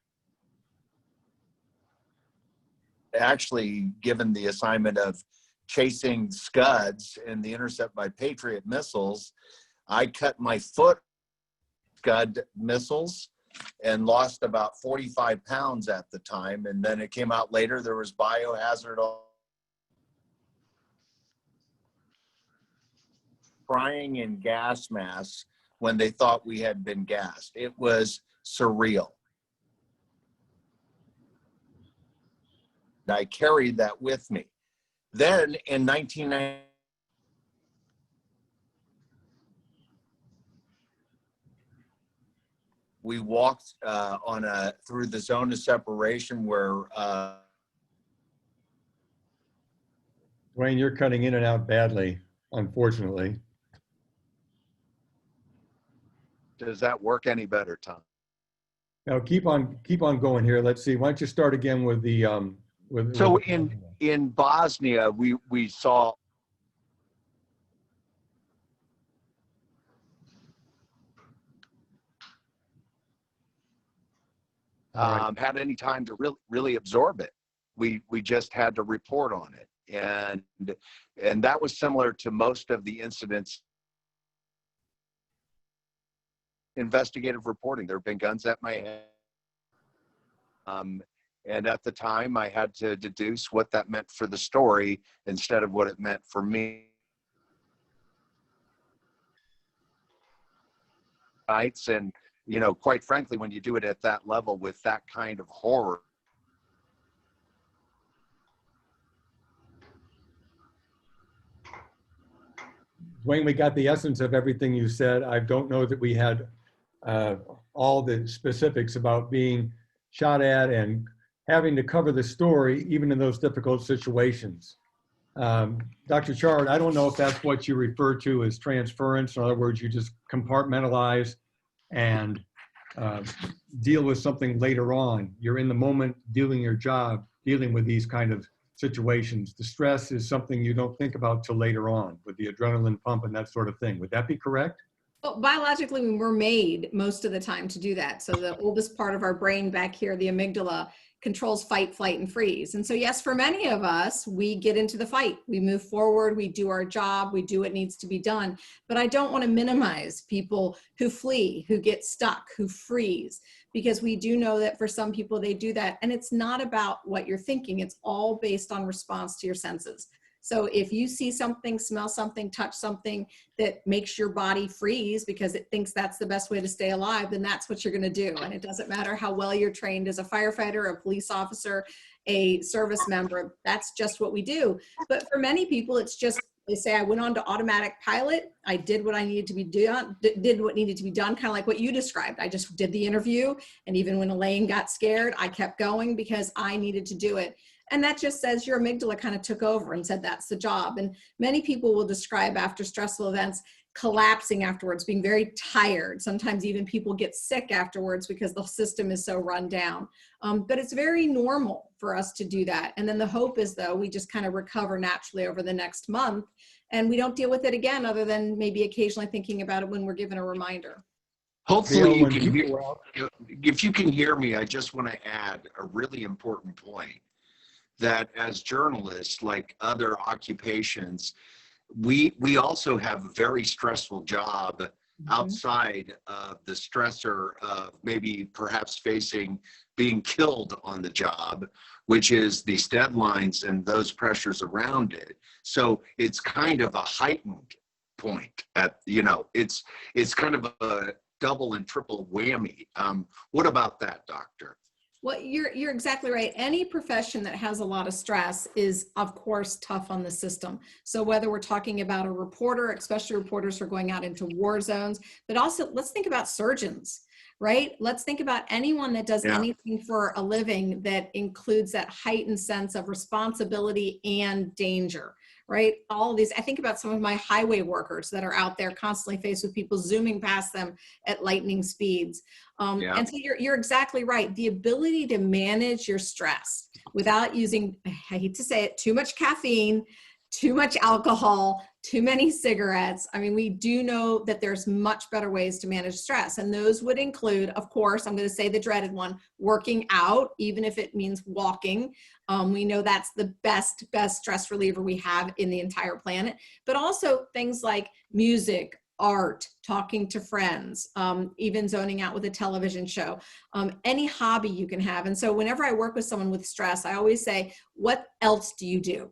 actually given the assignment of chasing Scuds and the intercept by Patriot missiles. I cut my foot Scud missiles and lost about 45 pounds at the time. And then it came out later, there was biohazard crying in gas masks when they thought we had been gassed. It was surreal. I carried that with me. Then in 1990, we walked through the zone of separation where Dwayne, you're cutting in and out badly, unfortunately. Does that work any better, Tom? Now keep on going here. Let's see. Why don't you start again with the So in Bosnia, we saw had any time to really absorb it. We just had to report on it, and that was similar to most of the incidents. Investigative reporting. There have been guns at my head. And at the time, I had to deduce what that meant for the story instead of what it meant for me. And, you know, quite frankly, when you do it at that level with that kind of horror, Dwayne, we got the essence of everything you said. I don't know that we had all the specifics about being shot at and having to cover the story, even in those difficult situations. Dr. Chard, I don't know if that's what you refer to as transference. In other words, you just compartmentalize and deal with something later on. You're in the moment doing your job, dealing with these kind of situations. The stress is something you don't think about till later on with the adrenaline pump and that sort of thing. Would that be correct? Well, biologically, we're made most of the time to do that. So the oldest part of our brain back here, the amygdala, controls fight, flight, and freeze. And so yes, for many of us, we get into the fight. We move forward, we do our job, we do what needs to be done. But I don't want to minimize people who flee, who get stuck, who freeze, because we do know that for some people they do that. And it's not about what you're thinking. It's all based on response to your senses. So if you see something, smell something, touch something that makes your body freeze because it thinks that's the best way to stay alive, then that's what you're going to do. And it doesn't matter how well you're trained as a firefighter, a police officer, a service member, that's just what we do. But for many people, it's just, they say, I went on to automatic pilot. I did what I needed to be done, did what needed to be done, kind of like what you described. I just did the interview. And even when Elaine got scared, I kept going because I needed to do it. And that just says your amygdala kind of took over and said, that's the job. And many people will describe after stressful events, collapsing afterwards, being very tired. Sometimes even people get sick afterwards because the system is so run down. But it's very normal for us to do that. And then the hope is, though, we just kind of recover naturally over the next month and we don't deal with it again, other than maybe occasionally thinking about it when we're given a reminder. Hopefully Dale, you when can people hear, were out- if you can hear me, I just want to add a really important point that as journalists, like other occupations, we also have a very stressful job outside of the stressor of maybe perhaps facing being killed on the job, which is these deadlines and those pressures around it. So it's kind of a heightened point at, it's kind of a double and triple whammy. What about that, Doctor? Well, you're exactly right. Any profession that has a lot of stress is, of course, tough on the system. So whether we're talking about a reporter, especially reporters who are going out into war zones, but also let's think about surgeons, right? Let's think about anyone that does anything for a living that includes that heightened sense of responsibility and danger, right? All of these, I think about some of my highway workers that are out there constantly faced with people zooming past them at lightning speeds. And so you're exactly right. The ability to manage your stress without using, I hate to say it, too much caffeine, too much alcohol, too many cigarettes. I mean, we do know that there's much better ways to manage stress. And those would include, of course, I'm going to say the dreaded one, working out, even if it means walking. We know that's the best stress reliever we have in the entire planet, but also things like music, art, talking to friends, even zoning out with a television show, any hobby you can have. And so whenever I work with someone with stress, I always say, what else do you do?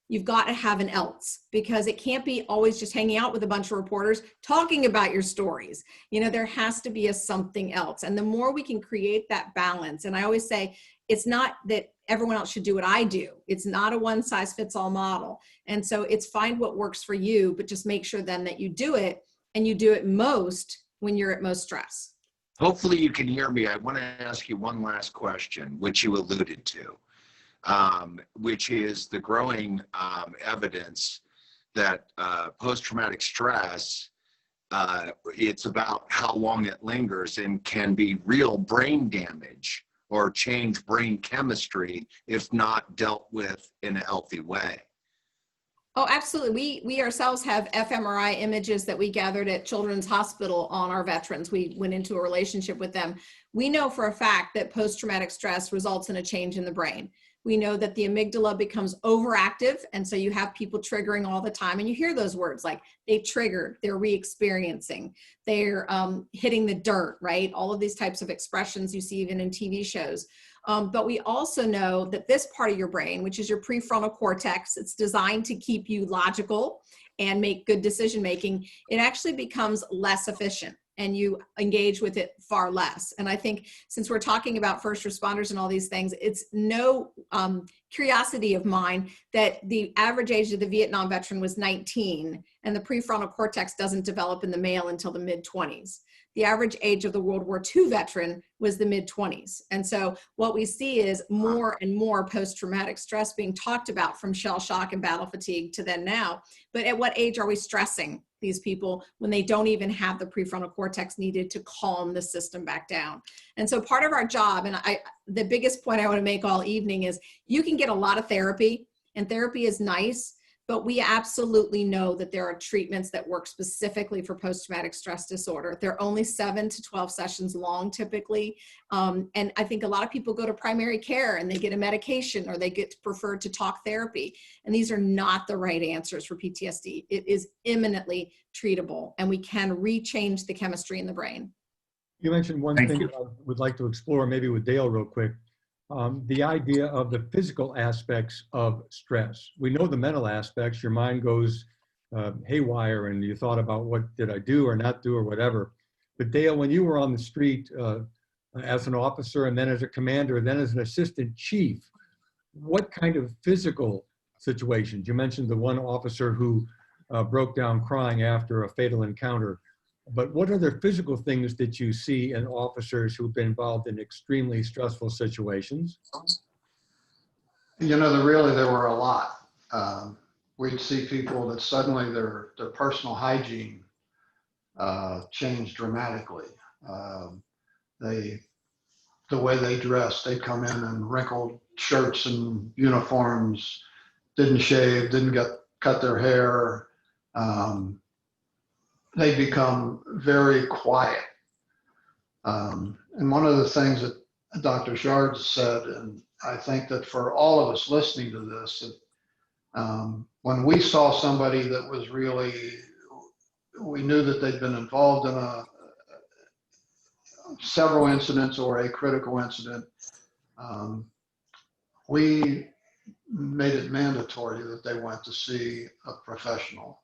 You've got to have an else, because it can't be always just hanging out with a bunch of reporters talking about your stories. There has to be a something else. And the more we can create that balance, and I always say, it's not that everyone else should do what I do. It's not a one size fits all model. And so it's find what works for you, but just make sure then that you do it, and you do it most when you're at most stress. Hopefully you can hear me. I want to ask you one last question, which you alluded to, which is the growing evidence that post-traumatic stress, it's about how long it lingers and can be real brain damage or change brain chemistry if not dealt with in a healthy way. Oh, absolutely. We ourselves have fMRI images that we gathered at Children's Hospital on our veterans. We went into a relationship with them. We know for a fact that post-traumatic stress results in a change in the brain. We know that the amygdala becomes overactive, and so you have people triggering all the time, and you hear those words like they triggered, they're re-experiencing, they're hitting the dirt, right? All of these types of expressions you see even in TV shows. But we also know that this part of your brain, which is your prefrontal cortex, it's designed to keep you logical and make good decision making, it actually becomes less efficient and you engage with it far less. And I think since we're talking about first responders and all these things, it's no curiosity of mine that the average age of the Vietnam veteran was 19 and the prefrontal cortex doesn't develop in the male until the mid-20s. The average age of the World War II veteran was the mid-20s. And so what we see is more and more post-traumatic stress being talked about, from shell shock and battle fatigue to then now. But at what age are we stressing these people when they don't even have the prefrontal cortex needed to calm the system back down? And so part of our job, and the biggest point I want to make all evening is you can get a lot of therapy, and therapy is nice, but we absolutely know that there are treatments that work specifically for post-traumatic stress disorder. They're only 7 to 12 sessions long typically. And I think a lot of people go to primary care and they get a medication or they get preferred to talk therapy. And these are not the right answers for PTSD. It is imminently treatable, and we can rechange the chemistry in the brain. You mentioned one thing that I would like to explore, maybe with Dale real quick. The idea of the physical aspects of stress. We know the mental aspects. Your mind goes haywire and you thought about what did I do or not do or whatever. But Dale, when you were on the street as an officer and then as a commander, then as an assistant chief, what kind of physical situations? You mentioned the one officer who broke down crying after a fatal encounter. But what other physical things did you see in officers who've been involved in extremely stressful situations? There were a lot. We'd see people that suddenly their personal hygiene changed dramatically. The way they dressed, they'd come in in wrinkled shirts and uniforms, didn't shave, didn't cut their hair. They become very quiet. And one of the things that Dr. Chard said, and I think that for all of us listening to this, that, when we saw somebody that was really, we knew that they'd been involved in several incidents or a critical incident, we made it mandatory that they went to see a professional.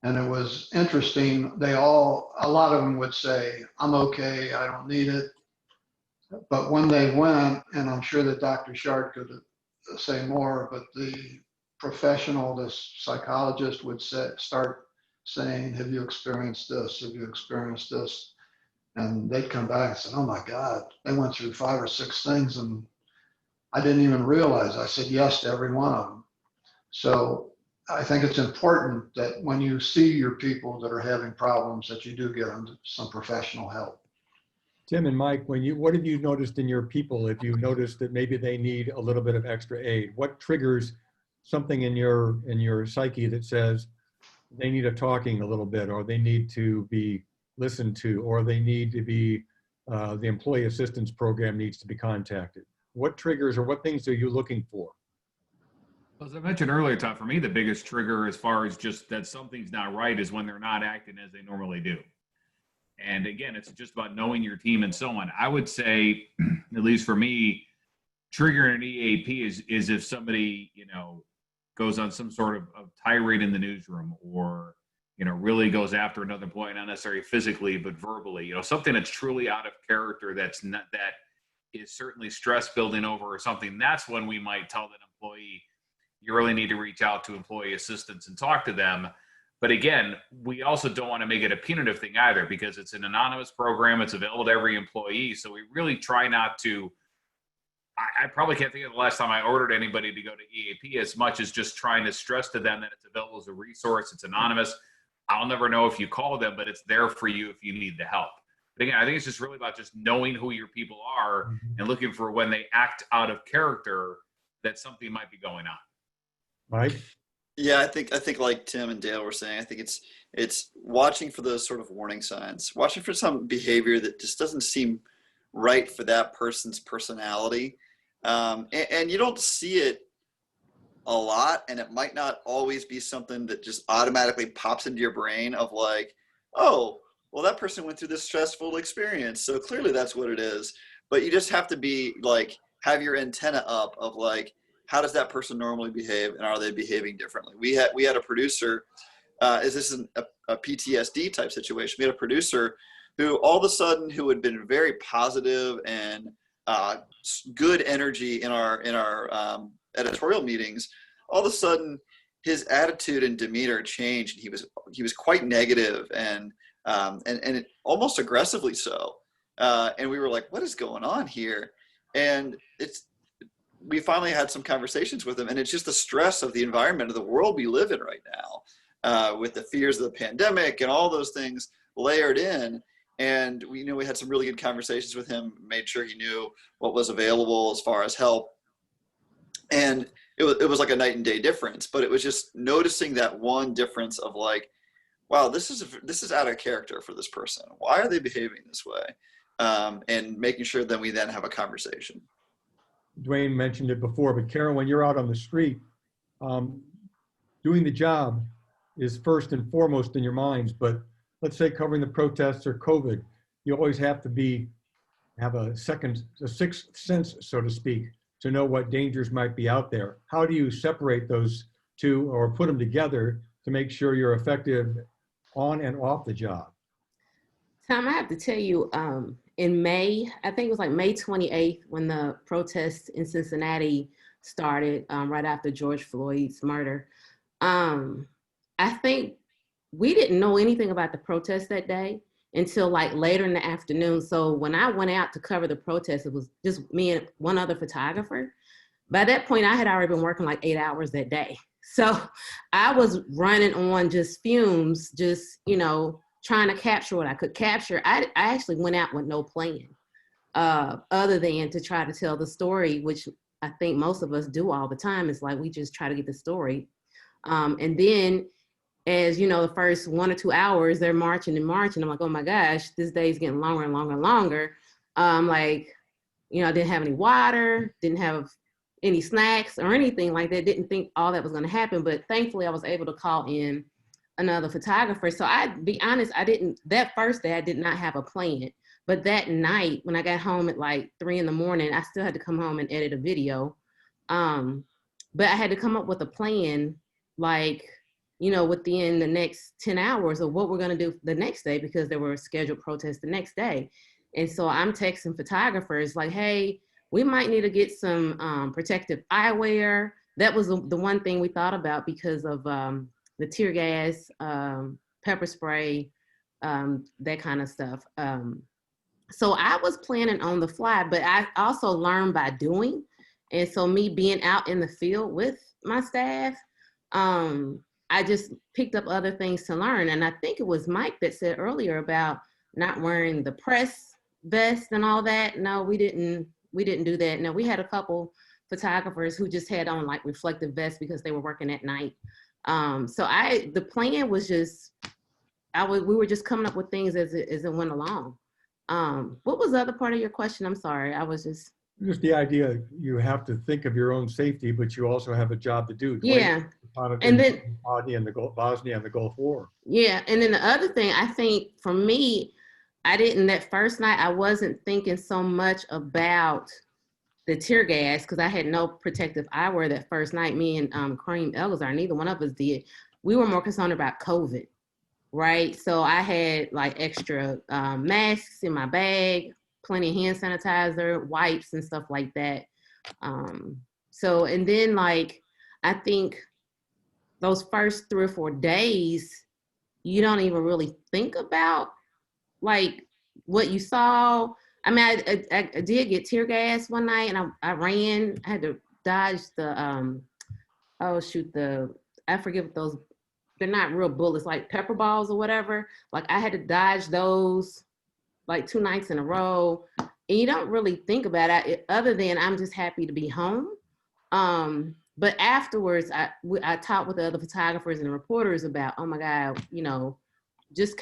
And it was interesting. A lot of them would say, I'm okay, I don't need it. But when they went, and I'm sure that Dr. Chard could say more, but the professional, the psychologist would start saying, have you experienced this? Have you experienced this? And they'd come back and say, oh my God, they went through 5 or 6 things and I didn't even realize. I said yes to every one of them. So I think it's important that when you see your people that are having problems, that you do get them some professional help. Tim and Mike, what have you noticed in your people? If you noticed that maybe they need a little bit of extra aid, what triggers something in your psyche that says they need a talking a little bit, or they need to be listened to, or they need to be, the employee assistance program needs to be contacted? What triggers or what things are you looking for? As I mentioned earlier, Tom, for me, the biggest trigger as far as just that something's not right is when they're not acting as they normally do. And again, it's just about knowing your team and so on. I would say, at least for me, triggering an EAP is if somebody, goes on some sort of tirade in the newsroom, or, really goes after another employee, not necessarily physically, but verbally, something that's truly out of character, that is certainly stress building over or something. That's when we might tell that employee, you really need to reach out to employee assistance and talk to them. But again, we also don't want to make it a punitive thing either, because it's an anonymous program. It's available to every employee. So we really try not to, I probably can't think of the last time I ordered anybody to go to EAP, as much as just trying to stress to them that it's available as a resource. It's anonymous. I'll never know if you call them, but it's there for you if you need the help. But again, I think it's just really about just knowing who your people are and looking for when they act out of character that something might be going on. Mike? Yeah, I think like Tim and Dale were saying, I think it's watching for those sort of warning signs, watching for some behavior that just doesn't seem right for that person's personality. And you don't see it a lot, and it might not always be something that just automatically pops into your brain of like, oh, well, that person went through this stressful experience, so clearly that's what it is. But you just have to be like, have your antenna up of like, how does that person normally behave, and are they behaving differently? We had a producer, is this a PTSD type situation? We had a producer who all of a sudden, who had been very positive and good energy in our editorial meetings, all of a sudden his attitude and demeanor changed. He was quite negative and almost aggressively so. And we were like, what is going on here? And we finally had some conversations with him, and it's just the stress of the environment of the world we live in right now, with the fears of the pandemic and all those things layered in. And we had some really good conversations with him, made sure he knew what was available as far as help. And it was like a night and day difference, but it was just noticing that one difference of like, wow, this is out of character for this person. Why are they behaving this way? And making sure that we then have a conversation. Dwayne mentioned it before, but Carol, when you're out on the street, doing the job is first and foremost in your minds. But let's say covering the protests or COVID, you always have to have a sixth sense, so to speak, to know what dangers might be out there. How do you separate those two or put them together to make sure you're effective on and off the job? Tom, I have to tell you, in May, I think it was like May 28th, when the protests in Cincinnati started, right after George Floyd's murder. I think we didn't know anything about the protest that day until like later in the afternoon. So when I went out to cover the protest, it was just me and one other photographer. By that point, I had already been working like 8 hours that day. So I was running on just fumes, just, trying to capture what I could capture. I actually went out with no plan, other than to try to tell the story, which I think most of us do all the time. It's like we just try to get the story. And then as you know, the first 1 or 2 hours, they're marching and marching. I'm like, oh my gosh, this day's getting longer and longer and longer. Like, you know, I didn't have any water, didn't have any snacks or anything like that. Didn't think all that was going to happen, but thankfully I was able to call in another photographer. So I'd be honest, that first day I did not have a plan, but that night when I got home at like 3 in the morning, I still had to come home and edit a video. But I had to come up with a plan, like, you know, within the next 10 hours of what we're going to do the next day, because there were scheduled protests the next day. And so I'm texting photographers like, hey, we might need to get some protective eyewear. That was the one thing we thought about because of the tear gas, pepper spray, that kind of stuff. So I was planning on the fly, but I also learned by doing. And so me being out in the field with my staff, I just picked up other things to learn. And I think it was Mike that said earlier about not wearing the press vest and all that. No, we didn't do that. No, we had a couple photographers who just had on like reflective vests because they were working at night. So the plan was just, we were just coming up with things as it went along. What was the other part of your question? I'm sorry, I was just the idea you have to think of your own safety, but you also have a job to do. Yeah. And then Bosnia and the Gulf War. Yeah, and then the other thing, I think for me, that first night, I wasn't thinking so much about the tear gas because I had no protective eyewear that first night. Me and Cream Elgazar, neither one of us did. We were more concerned about COVID, right? So I had like extra masks in my bag, plenty of hand sanitizer, wipes and stuff like that. So, and then like, I think those first 3 or 4 days, you don't even really think about like what you saw. I mean, I did get tear gas one night and I ran, I had to dodge the, I forget what those, they're not real bullets, like pepper balls or whatever. Like I had to dodge those like 2 nights in a row. And you don't really think about it other than I'm just happy to be home. But afterwards, I talked with the other photographers and reporters about, oh my God, you know, just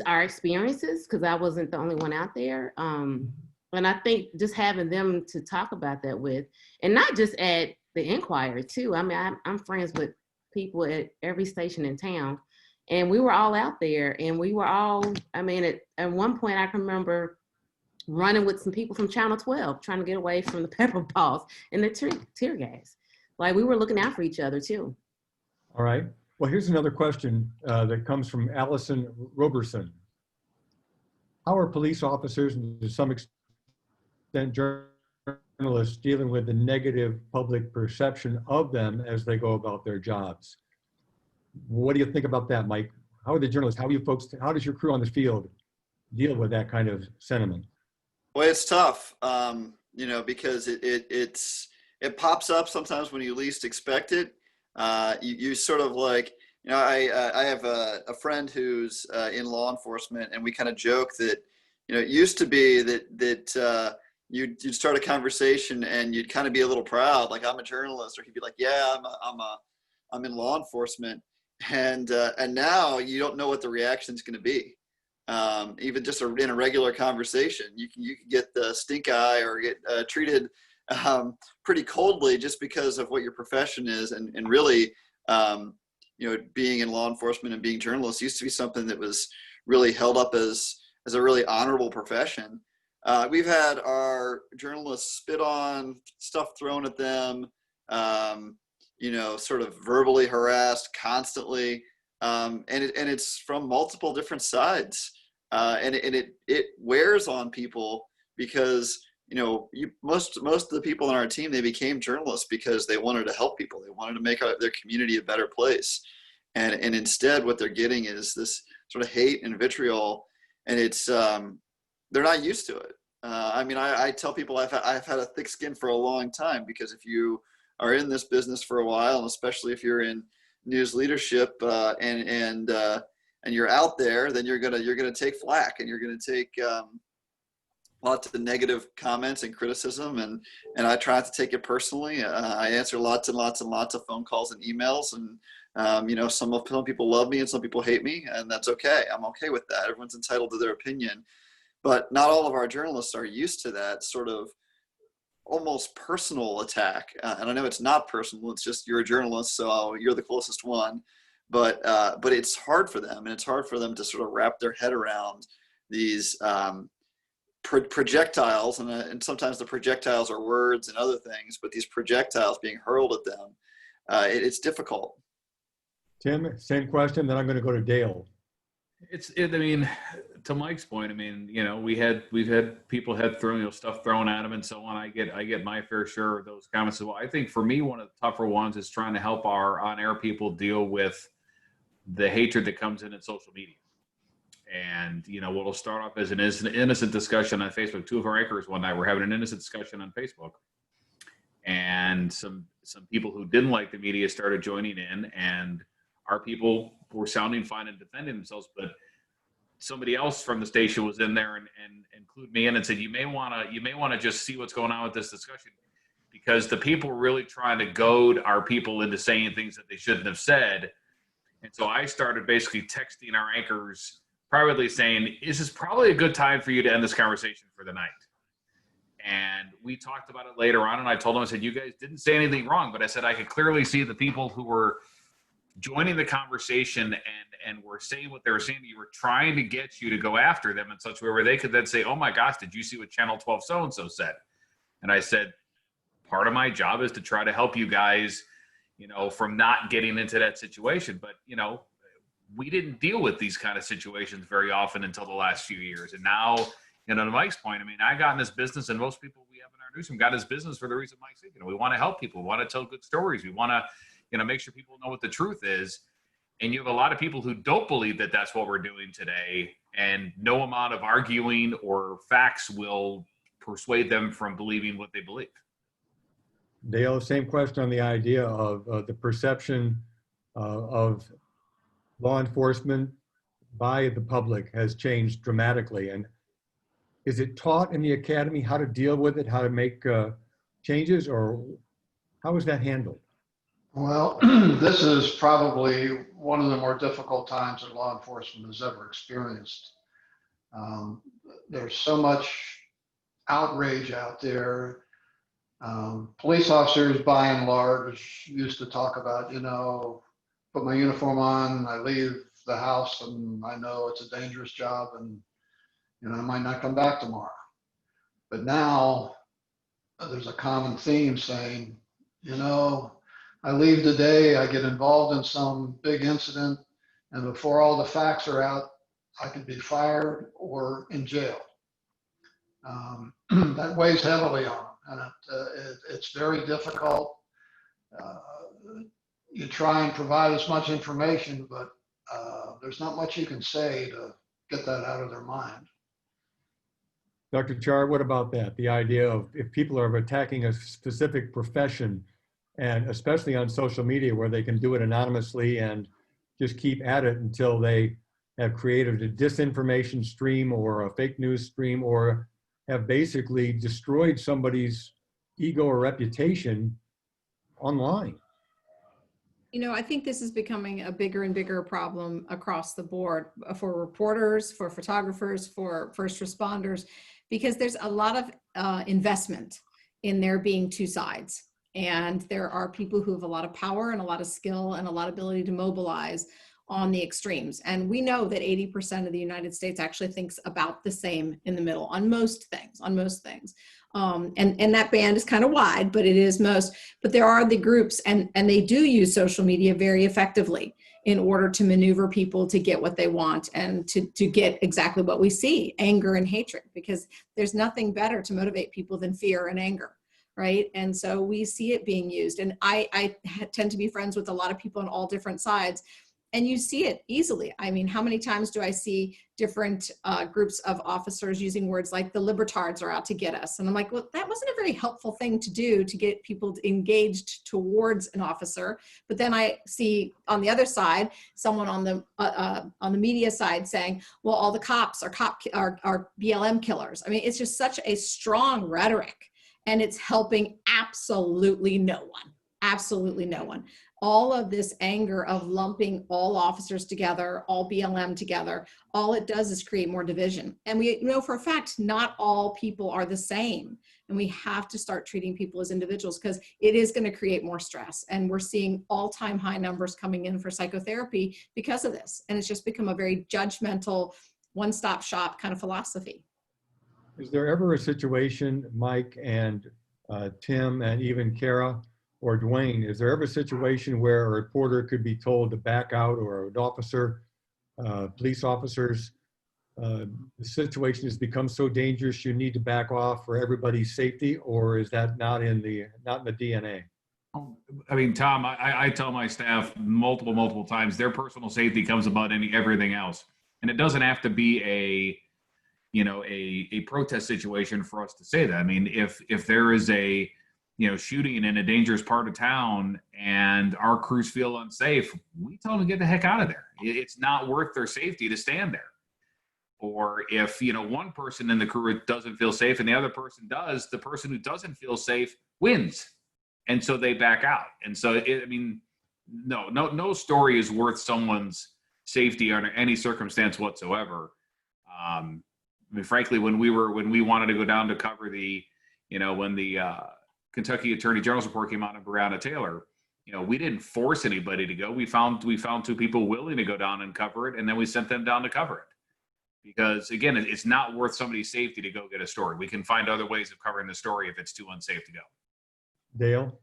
our experiences, because I wasn't the only one out there. And I think just having them to talk about that with, and not just at the Inquirer too. I mean, I'm friends with people at every station in town, and we were all out there, and we were all, I mean, at one point I can remember running with some people from Channel 12, trying to get away from the pepper balls and the tear gas. Like we were looking out for each other too. All right. Well, here's another question that comes from Allison Roberson. How are police officers and to some extent journalists dealing with the negative public perception of them as they go about their jobs? What do you think about that, Mike? How are the journalists, how does your crew on the field deal with that kind of sentiment? Well, it's tough, you know, because it pops up sometimes when you least expect it. You sort of like, you know, I have a friend who's in law enforcement, and we kind of joke that, you know, it used to be that you'd start a conversation and you'd kind of be a little proud, like I'm a journalist, or he'd be like, yeah, I'm in law enforcement, and now you don't know what the reaction is going to be. Even just in a regular conversation, you can get the stink eye or get treated pretty coldly just because of what your profession is. And really, you know, being in law enforcement and being journalists used to be something that was really held up as a really honorable profession. We've had our journalists spit on, stuff thrown at them, you know, sort of verbally harassed constantly. And it's from multiple different sides, and it wears on people because, you know, most of the people on our team, they became journalists because they wanted to help people. They wanted to make their community a better place, and instead what they're getting is this sort of hate and vitriol, and it's they're not used to it. I mean, I tell people I've had a thick skin for a long time, because if you are in this business for a while, and especially if you're in news leadership and you're out there, then you're gonna take flack, and you're gonna take lots of negative comments and criticism, and I try not to take it personally. I answer lots and lots and lots of phone calls and emails, and you know, some people love me and some people hate me, and that's okay. I'm okay with that. Everyone's entitled to their opinion, but not all of our journalists are used to that sort of almost personal attack. And I know it's not personal. It's just you're a journalist, so you're the closest one. But it's hard for them, and it's hard for them to sort of wrap their head around these projectiles, and sometimes the projectiles are words and other things, but these projectiles being hurled at them, it's difficult. Tim, same question, then I'm going to go to Dale. I mean, to Mike's point, I mean, you know, we've had people had thrown, you know, stuff thrown at them and so on. I get my fair share of those comments as well. I think for me, one of the tougher ones is trying to help our on-air people deal with the hatred that comes in social media. And, you know, what'll start off as an innocent discussion on Facebook. Two of our anchors one night were having an innocent discussion on Facebook. And some people who didn't like the media started joining in, and our people were sounding fine and defending themselves, but somebody else from the station was in there and included me in and said, you may want to just see what's going on with this discussion, because the people were really trying to goad our people into saying things that they shouldn't have said. And so I started basically texting our anchors privately saying, this is probably a good time for you to end this conversation for the night. And we talked about it later on, and I told them, I said, you guys didn't say anything wrong, but I said, I could clearly see the people who were joining the conversation and were saying what they were saying, you were trying to get you to go after them in such a way where they could then say, oh my gosh, did you see what Channel 12 so-and-so said? And I said, part of my job is to try to help you guys, you know, from not getting into that situation. But, you know, we didn't deal with these kind of situations very often until the last few years. And now, you know, to Mike's point, I mean, I got in this business, and most people we have in our newsroom got in this business for the reason Mike said. You know, we want to help people. We want to tell good stories. We want to, you know, make sure people know what the truth is. And you have a lot of people who don't believe that that's what we're doing today, and no amount of arguing or facts will persuade them from believing what they believe. Dale, same question on the idea of the perception of law enforcement by the public has changed dramatically. And is it taught in the academy how to deal with it, how to make changes, or how is that handled? Well, this is probably one of the more difficult times that law enforcement has ever experienced. There's so much outrage out there. Police officers, by and large, used to talk about, you know, put my uniform on, I leave the house, and I know it's a dangerous job, and, you know, I might not come back tomorrow. But now there's a common theme saying, you know, I leave today, I get involved in some big incident, and before all the facts are out, I could be fired or in jail. That weighs heavily on them, and it's very difficult. You try and provide as much information, but there's not much you can say to get that out of their mind. Dr. Chard, what about that? The idea of if people are attacking a specific profession, and especially on social media where they can do it anonymously and just keep at it until they have created a disinformation stream or a fake news stream, or have basically destroyed somebody's ego or reputation online. You know, I think this is becoming a bigger and bigger problem across the board for reporters, for photographers, for first responders, because there's a lot of investment in there being two sides. And there are people who have a lot of power and a lot of skill and a lot of ability to mobilize on the extremes. And we know that 80% of the United States actually thinks about the same in the middle on most things, and that band is kind of wide, but it is most. But there are the groups, and they do use social media very effectively in order to maneuver people to get what they want and to get exactly what we see, anger and hatred, because there's nothing better to motivate people than fear and anger. Right. And so we see it being used. And I tend to be friends with a lot of people on all different sides. And you see it easily. I mean, how many times do I see different groups of officers using words like the libertards are out to get us? And I'm like, well, that wasn't a very helpful thing to do to get people engaged towards an officer. But then I see on the other side, someone on the media side saying, well, all the cops are BLM killers. I mean, it's just such a strong rhetoric, and it's helping absolutely no one. Absolutely no one. All of this anger of lumping all officers together, all BLM together, all it does is create more division. And we know for a fact, not all people are the same. And we have to start treating people as individuals, because it is going to create more stress. And we're seeing all-time high numbers coming in for psychotherapy because of this. And it's just become a very judgmental, one-stop shop kind of philosophy. Is there ever a situation, Mike and Tim and even Kara or Dwayne, is there ever a situation where a reporter could be told to back out, or an officer, police officers, the situation has become so dangerous you need to back off for everybody's safety, or is that not in the DNA? I mean, Tom, I tell my staff multiple times, their personal safety comes above everything else. And it doesn't have to be a protest situation for us to say that. I mean, if there is a shooting in a dangerous part of town and our crews feel unsafe, we tell them to get the heck out of there. It's not worth their safety to stand there. Or if, one person in the crew doesn't feel safe and the other person does, the person who doesn't feel safe wins. And so they back out. And so, no story is worth someone's safety under any circumstance whatsoever. I mean, frankly, when we wanted to go down to cover when the Kentucky Attorney General's report came out on Breonna Taylor, we didn't force anybody to go. We found two people willing to go down and cover it, and then we sent them down to cover it. Because again, it's not worth somebody's safety to go get a story. We can find other ways of covering the story if it's too unsafe to go. Dale?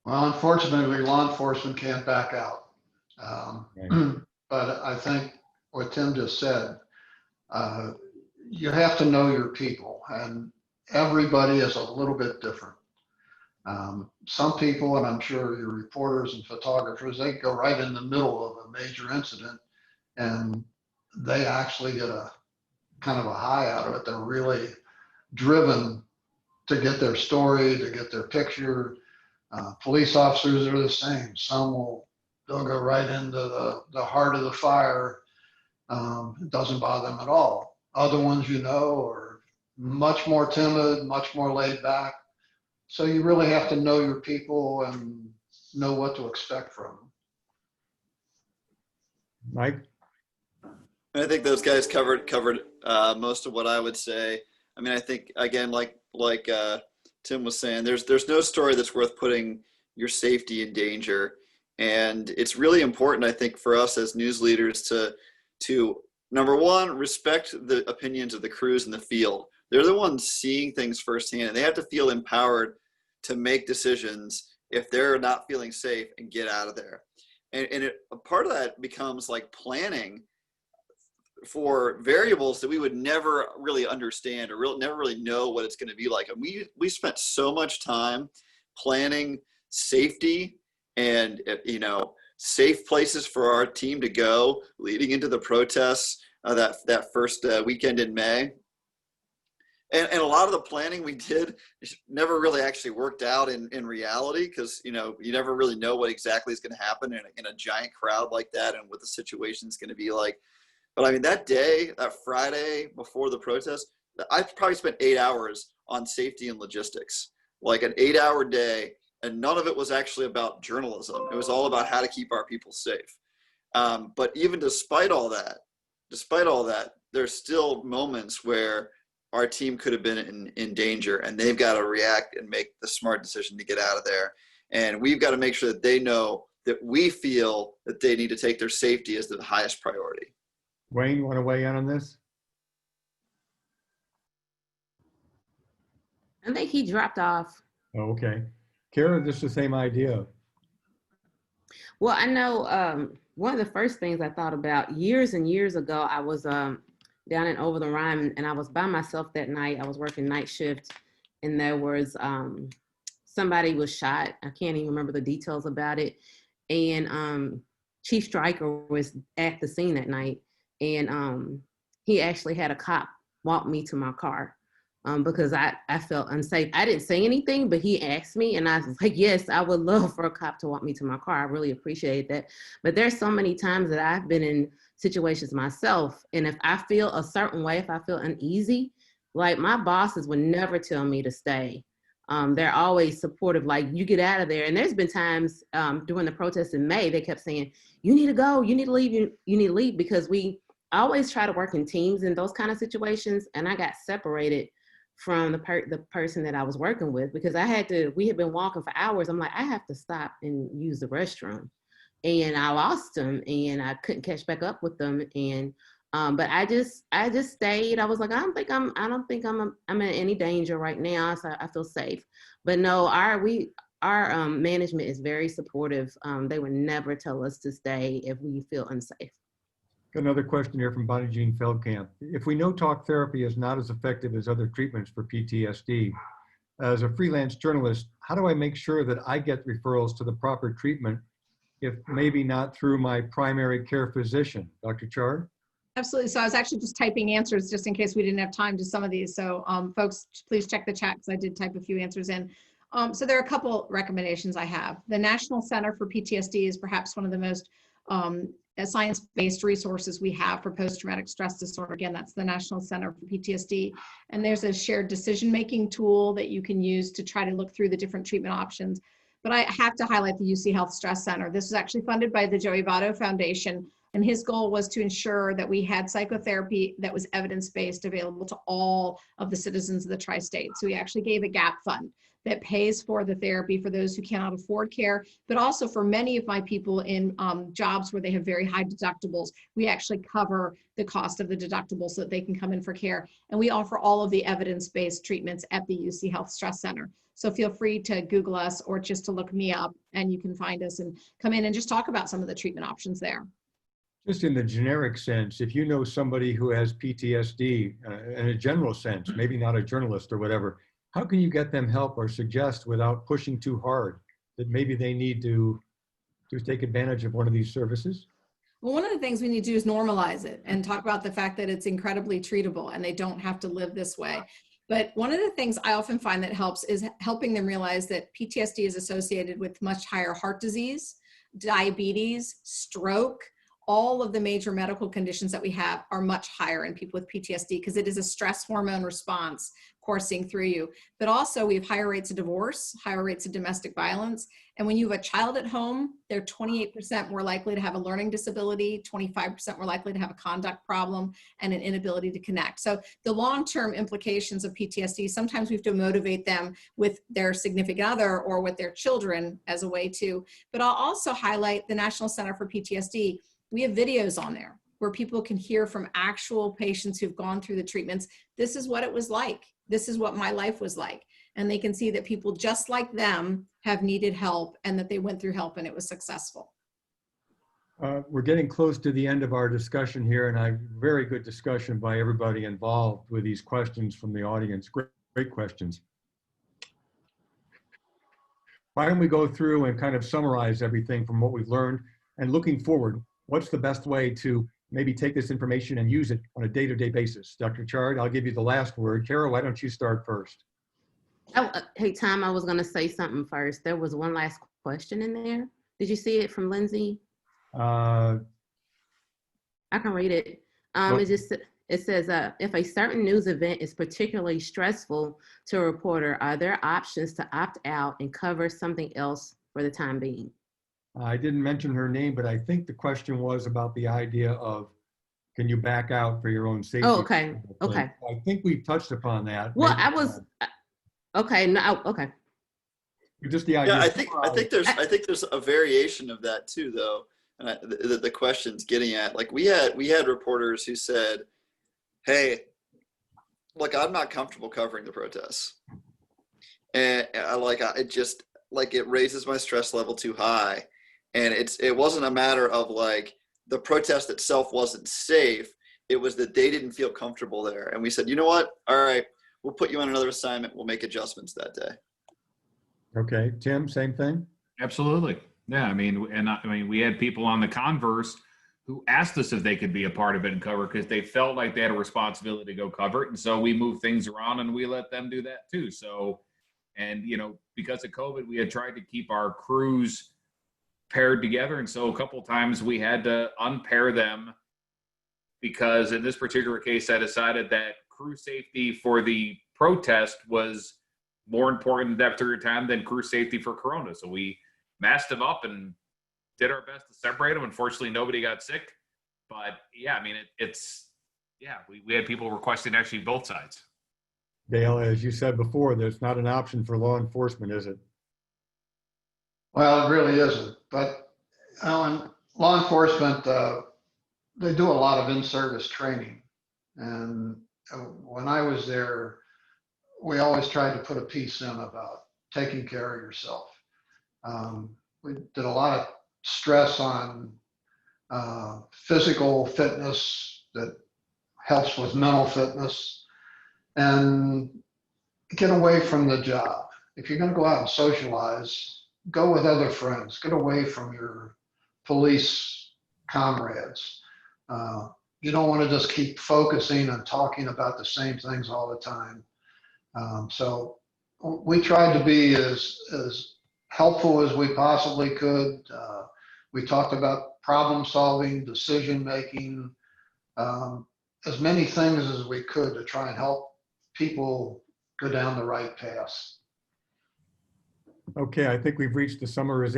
Well, unfortunately, law enforcement can't back out. But I think what Tim just said, you have to know your people, and everybody is a little bit different. Some people, and I'm sure your reporters and photographers, they go right in the middle of a major incident and they actually get a kind of a high out of it. They're really driven to get their story, to get their picture. Police officers are the same. They'll go right into the heart of the fire. It doesn't bother them at all. Other ones, are much more timid, much more laid back. So you really have to know your people and know what to expect from them. Mike? I think those guys covered most of what I would say. I mean, I think again, like Tim was saying, there's no story that's worth putting your safety in danger, and it's really important, I think, for us as news leaders to number one, respect the opinions of the crews in the field. They're the ones seeing things firsthand, and they have to feel empowered to make decisions if they're not feeling safe and get out of there. And a part of that becomes like planning for variables that we would never really understand or never really know what it's going to be like. And we spent so much time planning safety and, safe places for our team to go leading into the protests that first weekend in May. And a lot of the planning we did never really actually worked out in reality, because, you never really know what exactly is going to happen in a giant crowd like that and what the situation is going to be like. But I mean, that day, that Friday before the protest, I probably spent 8 hours on safety and logistics, like an 8-hour day. And none of it was actually about journalism. It was all about how to keep our people safe. But even despite all that, there's still moments where our team could have been in danger, and they've got to react and make the smart decision to get out of there. And we've got to make sure that they know that we feel that they need to take their safety as the highest priority. Wayne, you want to weigh in on this? I think he dropped off. Oh, okay. Kara, this is the same idea. Well, I know one of the first things I thought about years and years ago, I was down in Over the Rhine, and I was by myself that night. I was working night shift, and there was somebody was shot. I can't even remember the details about it. And Chief Stryker was at the scene that night, and he actually had a cop walk me to my car because I felt unsafe. I didn't say anything, but he asked me, and I was like, yes, I would love for a cop to walk me to my car. I really appreciate that. But there's so many times that I've been in situations myself, and if I feel a certain way, if I feel uneasy, like my bosses would never tell me to stay. They're always supportive, like, you get out of there. And there's been times during the protests in May, they kept saying, you need to go, you need to leave, you need to leave, because we always try to work in teams in those kind of situations. And I got separated from the person that I was working with, because we had been walking for hours. I'm like, I have to stop and use the restroom. And I lost them, and I couldn't catch back up with them. And but I just stayed. I was like, I don't think I'm in any danger right now, so I feel safe. But no, our management is very supportive. They would never tell us to stay if we feel unsafe. Got another question here from Bonnie Jean Feldkamp. If we know talk therapy is not as effective as other treatments for PTSD, as a freelance journalist, how do I make sure that I get referrals to the proper treatment, if maybe not through my primary care physician? Dr. Chard? Absolutely. So I was actually just typing answers just in case we didn't have time to some of these. So folks, please check the chat because I did type a few answers in. So there are a couple recommendations I have. The National Center for PTSD is perhaps one of the most science-based resources we have for post-traumatic stress disorder. Again, that's the National Center for PTSD. And there's a shared decision-making tool that you can use to try to look through the different treatment options. But I have to highlight the UC Health Stress Center. This was actually funded by the Joey Votto Foundation. And his goal was to ensure that we had psychotherapy that was evidence-based available to all of the citizens of the tri-state. So he actually gave a gap fund that pays for the therapy for those who cannot afford care, but also for many of my people in jobs where they have very high deductibles, we actually cover the cost of the deductible so that they can come in for care. And we offer all of the evidence-based treatments at the UC Health Stress Center. So feel free to Google us or just to look me up, and you can find us and come in and just talk about some of the treatment options there. Just in the generic sense, if you know somebody who has PTSD in a general sense, maybe not a journalist or whatever, how can you get them help or suggest without pushing too hard that maybe they need to take advantage of one of these services? Well, one of the things we need to do is normalize it and talk about the fact that it's incredibly treatable and they don't have to live this way. But one of the things I often find that helps is helping them realize that PTSD is associated with much higher heart disease, diabetes, stroke. All of the major medical conditions that we have are much higher in people with PTSD because it is a stress hormone response coursing through you. But also we have higher rates of divorce, higher rates of domestic violence. And when you have a child at home, they're 28% more likely to have a learning disability, 25% more likely to have a conduct problem, and an inability to connect. So the long-term implications of PTSD, sometimes we have to motivate them with their significant other or with their children as a way to. But I'll also highlight the National Center for PTSD. We have videos on there where people can hear from actual patients who've gone through the treatments. This is what it was like. This is what my life was like. And they can see that people just like them have needed help and that they went through help and it was successful. We're getting close to the end of our discussion here, and a very good discussion by everybody involved with these questions from the audience. Great questions. Why don't we go through and kind of summarize everything from what we've learned, and looking forward, what's the best way to maybe take this information and use it on a day-to-day basis? Dr. Chard, I'll give you the last word. Kara, why don't you start first? Oh, hey, Tom, I was going to say something first. There was one last question in there. Did you see it from Lindsay? I can read it. It says, if a certain news event is particularly stressful to a reporter, are there options to opt out and cover something else for the time being? I didn't mention her name, but I think the question was about the idea of, can you back out for your own safety? Oh, okay. Okay. I think we touched upon that. Well, Maybe I was, okay. No, okay. Just the idea. Yeah, I think there's a variation of that too, though. And the question's getting at, like, we had reporters who said, "Hey, look, I'm not comfortable covering the protests, and it raises my stress level too high." And it wasn't a matter of like the protest itself wasn't safe. It was that they didn't feel comfortable there. And we said, you know what? All right, we'll put you on another assignment. We'll make adjustments that day. Okay, Tim, same thing? Absolutely. Yeah, I mean, and I mean, we had people on the Converse who asked us if they could be a part of it and cover because they felt like they had a responsibility to go cover it. And so we moved things around and we let them do that too. So, and, you know, because of COVID, we had tried to keep our crews paired together. And so a couple of times we had to unpair them because in this particular case, I decided that crew safety for the protest was more important at that particular time than crew safety for Corona. So we masked them up and did our best to separate them. Unfortunately, nobody got sick. But yeah, I mean, we had people requesting actually both sides. Dale, as you said before, there's not an option for law enforcement, is it? Well, it really isn't. But in law enforcement, they do a lot of in-service training. And when I was there, we always tried to put a piece in about taking care of yourself. We did a lot of stress on physical fitness that helps with mental fitness, and get away from the job. If you're going to go out and socialize, go with other friends, get away from your police comrades. You don't want to just keep focusing and talking about the same things all the time. So we tried to be as helpful as we possibly could. We talked about problem solving, decision making, as many things as we could to try and help people go down the right path. Okay, I think we've reached the summary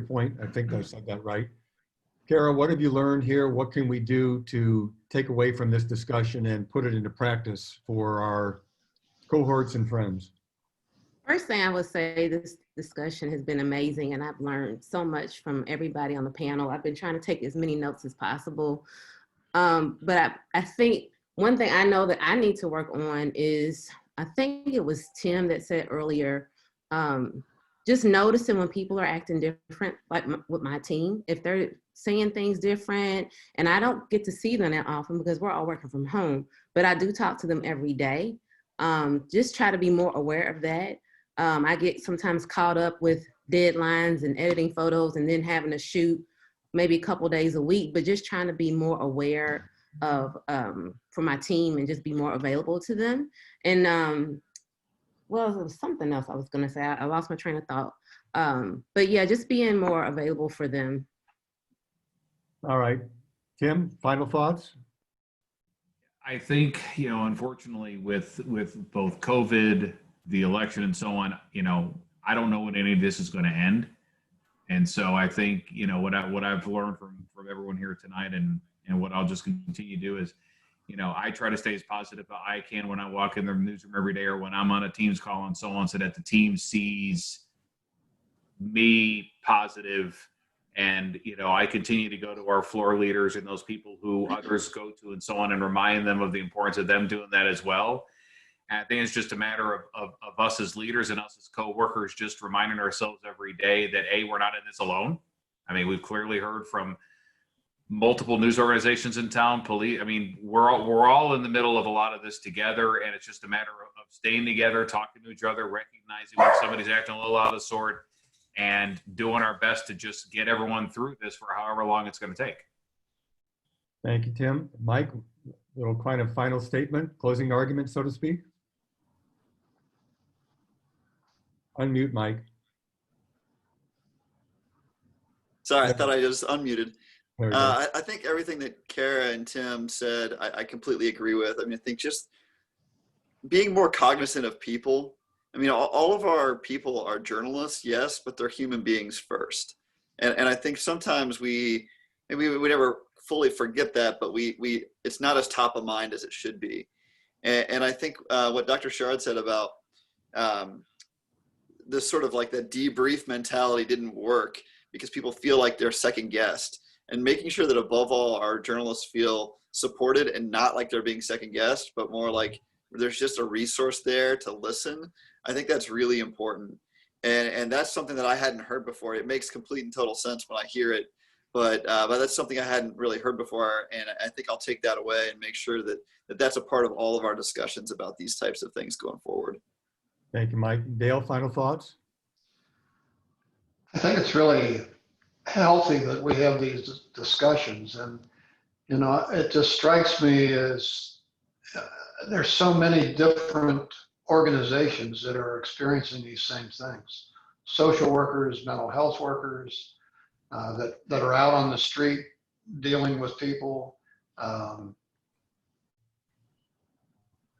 point. I think I said that right. Kara, what have you learned here? What can we do to take away from this discussion and put it into practice for our cohorts and friends? First thing I would say, this discussion has been amazing and I've learned so much from everybody on the panel. I've been trying to take as many notes as possible. But I think one thing I know that I need to work on is, I think it was Tim that said earlier, just noticing when people are acting different, like with my team, if they're saying things different, and I don't get to see them that often because we're all working from home, but I do talk to them every day. Just try to be more aware of that. I get sometimes caught up with deadlines and editing photos and then having to shoot maybe a couple days a week, but just trying to be more aware of, for my team and just be more available to them. And well, there was something else I was gonna say. I lost my train of thought. But yeah, just being more available for them. All right, Tim, final thoughts? I think, you know, unfortunately with both COVID, the election and so on, you know, I don't know when any of this is going to end. And so I think, you know, what I've learned from everyone here tonight and what I'll just continue to do is, you know, I try to stay as positive as I can when I walk in the newsroom every day or when I'm on a Teams call and so on, so that the team sees me positive. And, you know, I continue to go to our floor leaders and those people who others go to and so on and remind them of the importance of them doing that as well. And I think it's just a matter of us as leaders and us as co-workers just reminding ourselves every day that, A, we're not in this alone. I mean, we've clearly heard from multiple news organizations in town, police. I mean, we're all in the middle of a lot of this together, and it's just a matter of staying together, talking to each other, recognizing when somebody's acting a little out of sort, and doing our best to just get everyone through this for however long it's going to take. Thank you, Tim. Mike, little kind of final statement, closing argument, so to speak. Unmute, Mike. Sorry, I thought I just unmuted. There we go. I think everything that Kara and Tim said, I completely agree with. I mean, I think just being more cognizant of people. I mean, all of our people are journalists, yes, but they're human beings first. And I think sometimes we never fully forget that, but it's not as top of mind as it should be. And I think what Dr. Chard said about this sort of like that debrief mentality didn't work because people feel like they're second guessed, and making sure that above all our journalists feel supported and not like they're being second guessed, but more like there's just a resource there to listen. I think that's really important. And that's something that I hadn't heard before. It makes complete and total sense when I hear it, but that's something I hadn't really heard before. And I think I'll take that away and make sure that that's a part of all of our discussions about these types of things going forward. Thank you, Mike. Dale, final thoughts? I think it's really healthy that we have these discussions, and you know, it just strikes me as there's so many different organizations that are experiencing these same things. Social workers, mental health workers that are out on the street dealing with people.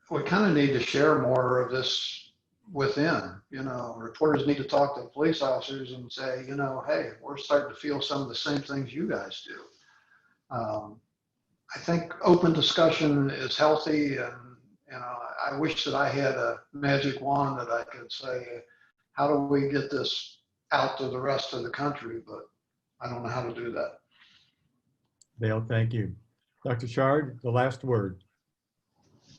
We kind of need to share more of this within, you know, reporters need to talk to police officers and say, you know, hey, we're starting to feel some of the same things you guys do. I think open discussion is healthy, and you know, I wish that I had a magic wand that I could say, how do we get this out to the rest of the country? But I don't know how to do that. Dale, thank you. Dr. Chard, the last word.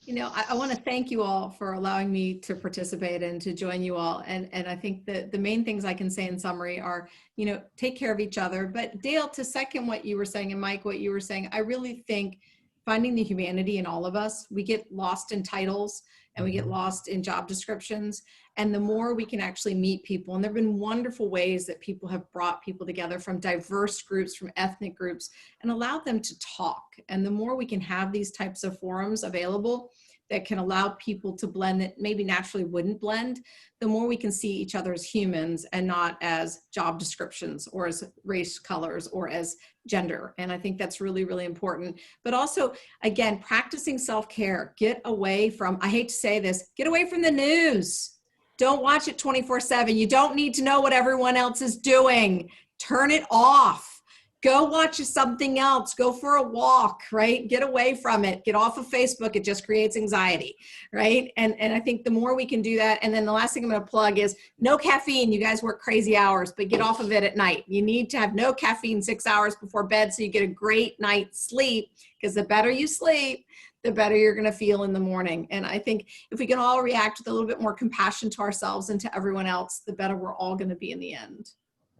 You know, I want to thank you all for allowing me to participate and to join you all. And I think that the main things I can say in summary are, you know, take care of each other. But Dale, to second what you were saying, and Mike, what you were saying, I really think finding the humanity in all of us, we get lost in titles and we get lost in job descriptions. And the more we can actually meet people, and there have been wonderful ways that people have brought people together from diverse groups, from ethnic groups, and allowed them to talk. And the more we can have these types of forums available that can allow people to blend that maybe naturally wouldn't blend, the more we can see each other as humans and not as job descriptions or as race, colors, or as gender. And I think that's really, really important. But also, again, practicing self-care. Get away from, I hate to say this, get away from the news. Don't watch it 24/7. You don't need to know what everyone else is doing. Turn it off. Go watch something else. Go for a walk, right? Get away from it. Get off of Facebook. It just creates anxiety, right? And I think the more we can do that. And then the last thing I'm going to plug is no caffeine. You guys work crazy hours, but get off of it at night. You need to have no caffeine 6 hours before bed so you get a great night's sleep, because the better you sleep, the better you're going to feel in the morning. And I think if we can all react with a little bit more compassion to ourselves and to everyone else, the better we're all going to be in the end.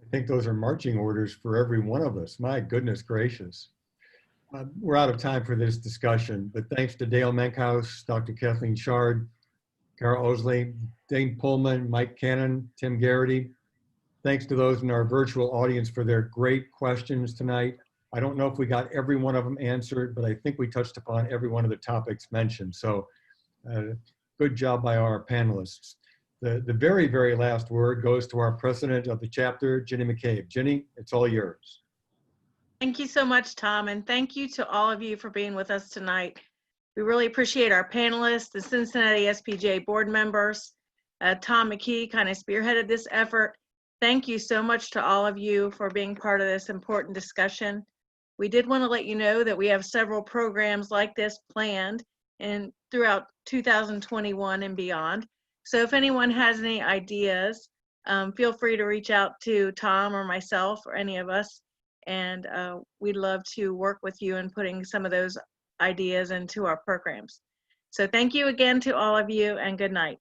I think those are marching orders for every one of us. My goodness gracious. We're out of time for this discussion, but thanks to Dale Menkhaus, Dr. Kathleen Chard, Carol Osley, Dane Pullman, Mike Cannon, Tim Garrity. Thanks to those in our virtual audience for their great questions tonight. I don't know if we got every one of them answered, but I think we touched upon every one of the topics mentioned. So good job by our panelists. The very, very last word goes to our president of the chapter, Ginny McCabe. Ginny, it's all yours. Thank you so much, Tom, and thank you to all of you for being with us tonight. We really appreciate our panelists, the Cincinnati SPJ board members. Tom McKee kind of spearheaded this effort. Thank you so much to all of you for being part of this important discussion. We did want to let you know that we have several programs like this planned and throughout 2021 and beyond. So if anyone has any ideas, feel free to reach out to Tom or myself or any of us, and we'd love to work with you in putting some of those ideas into our programs. So thank you again to all of you, and good night.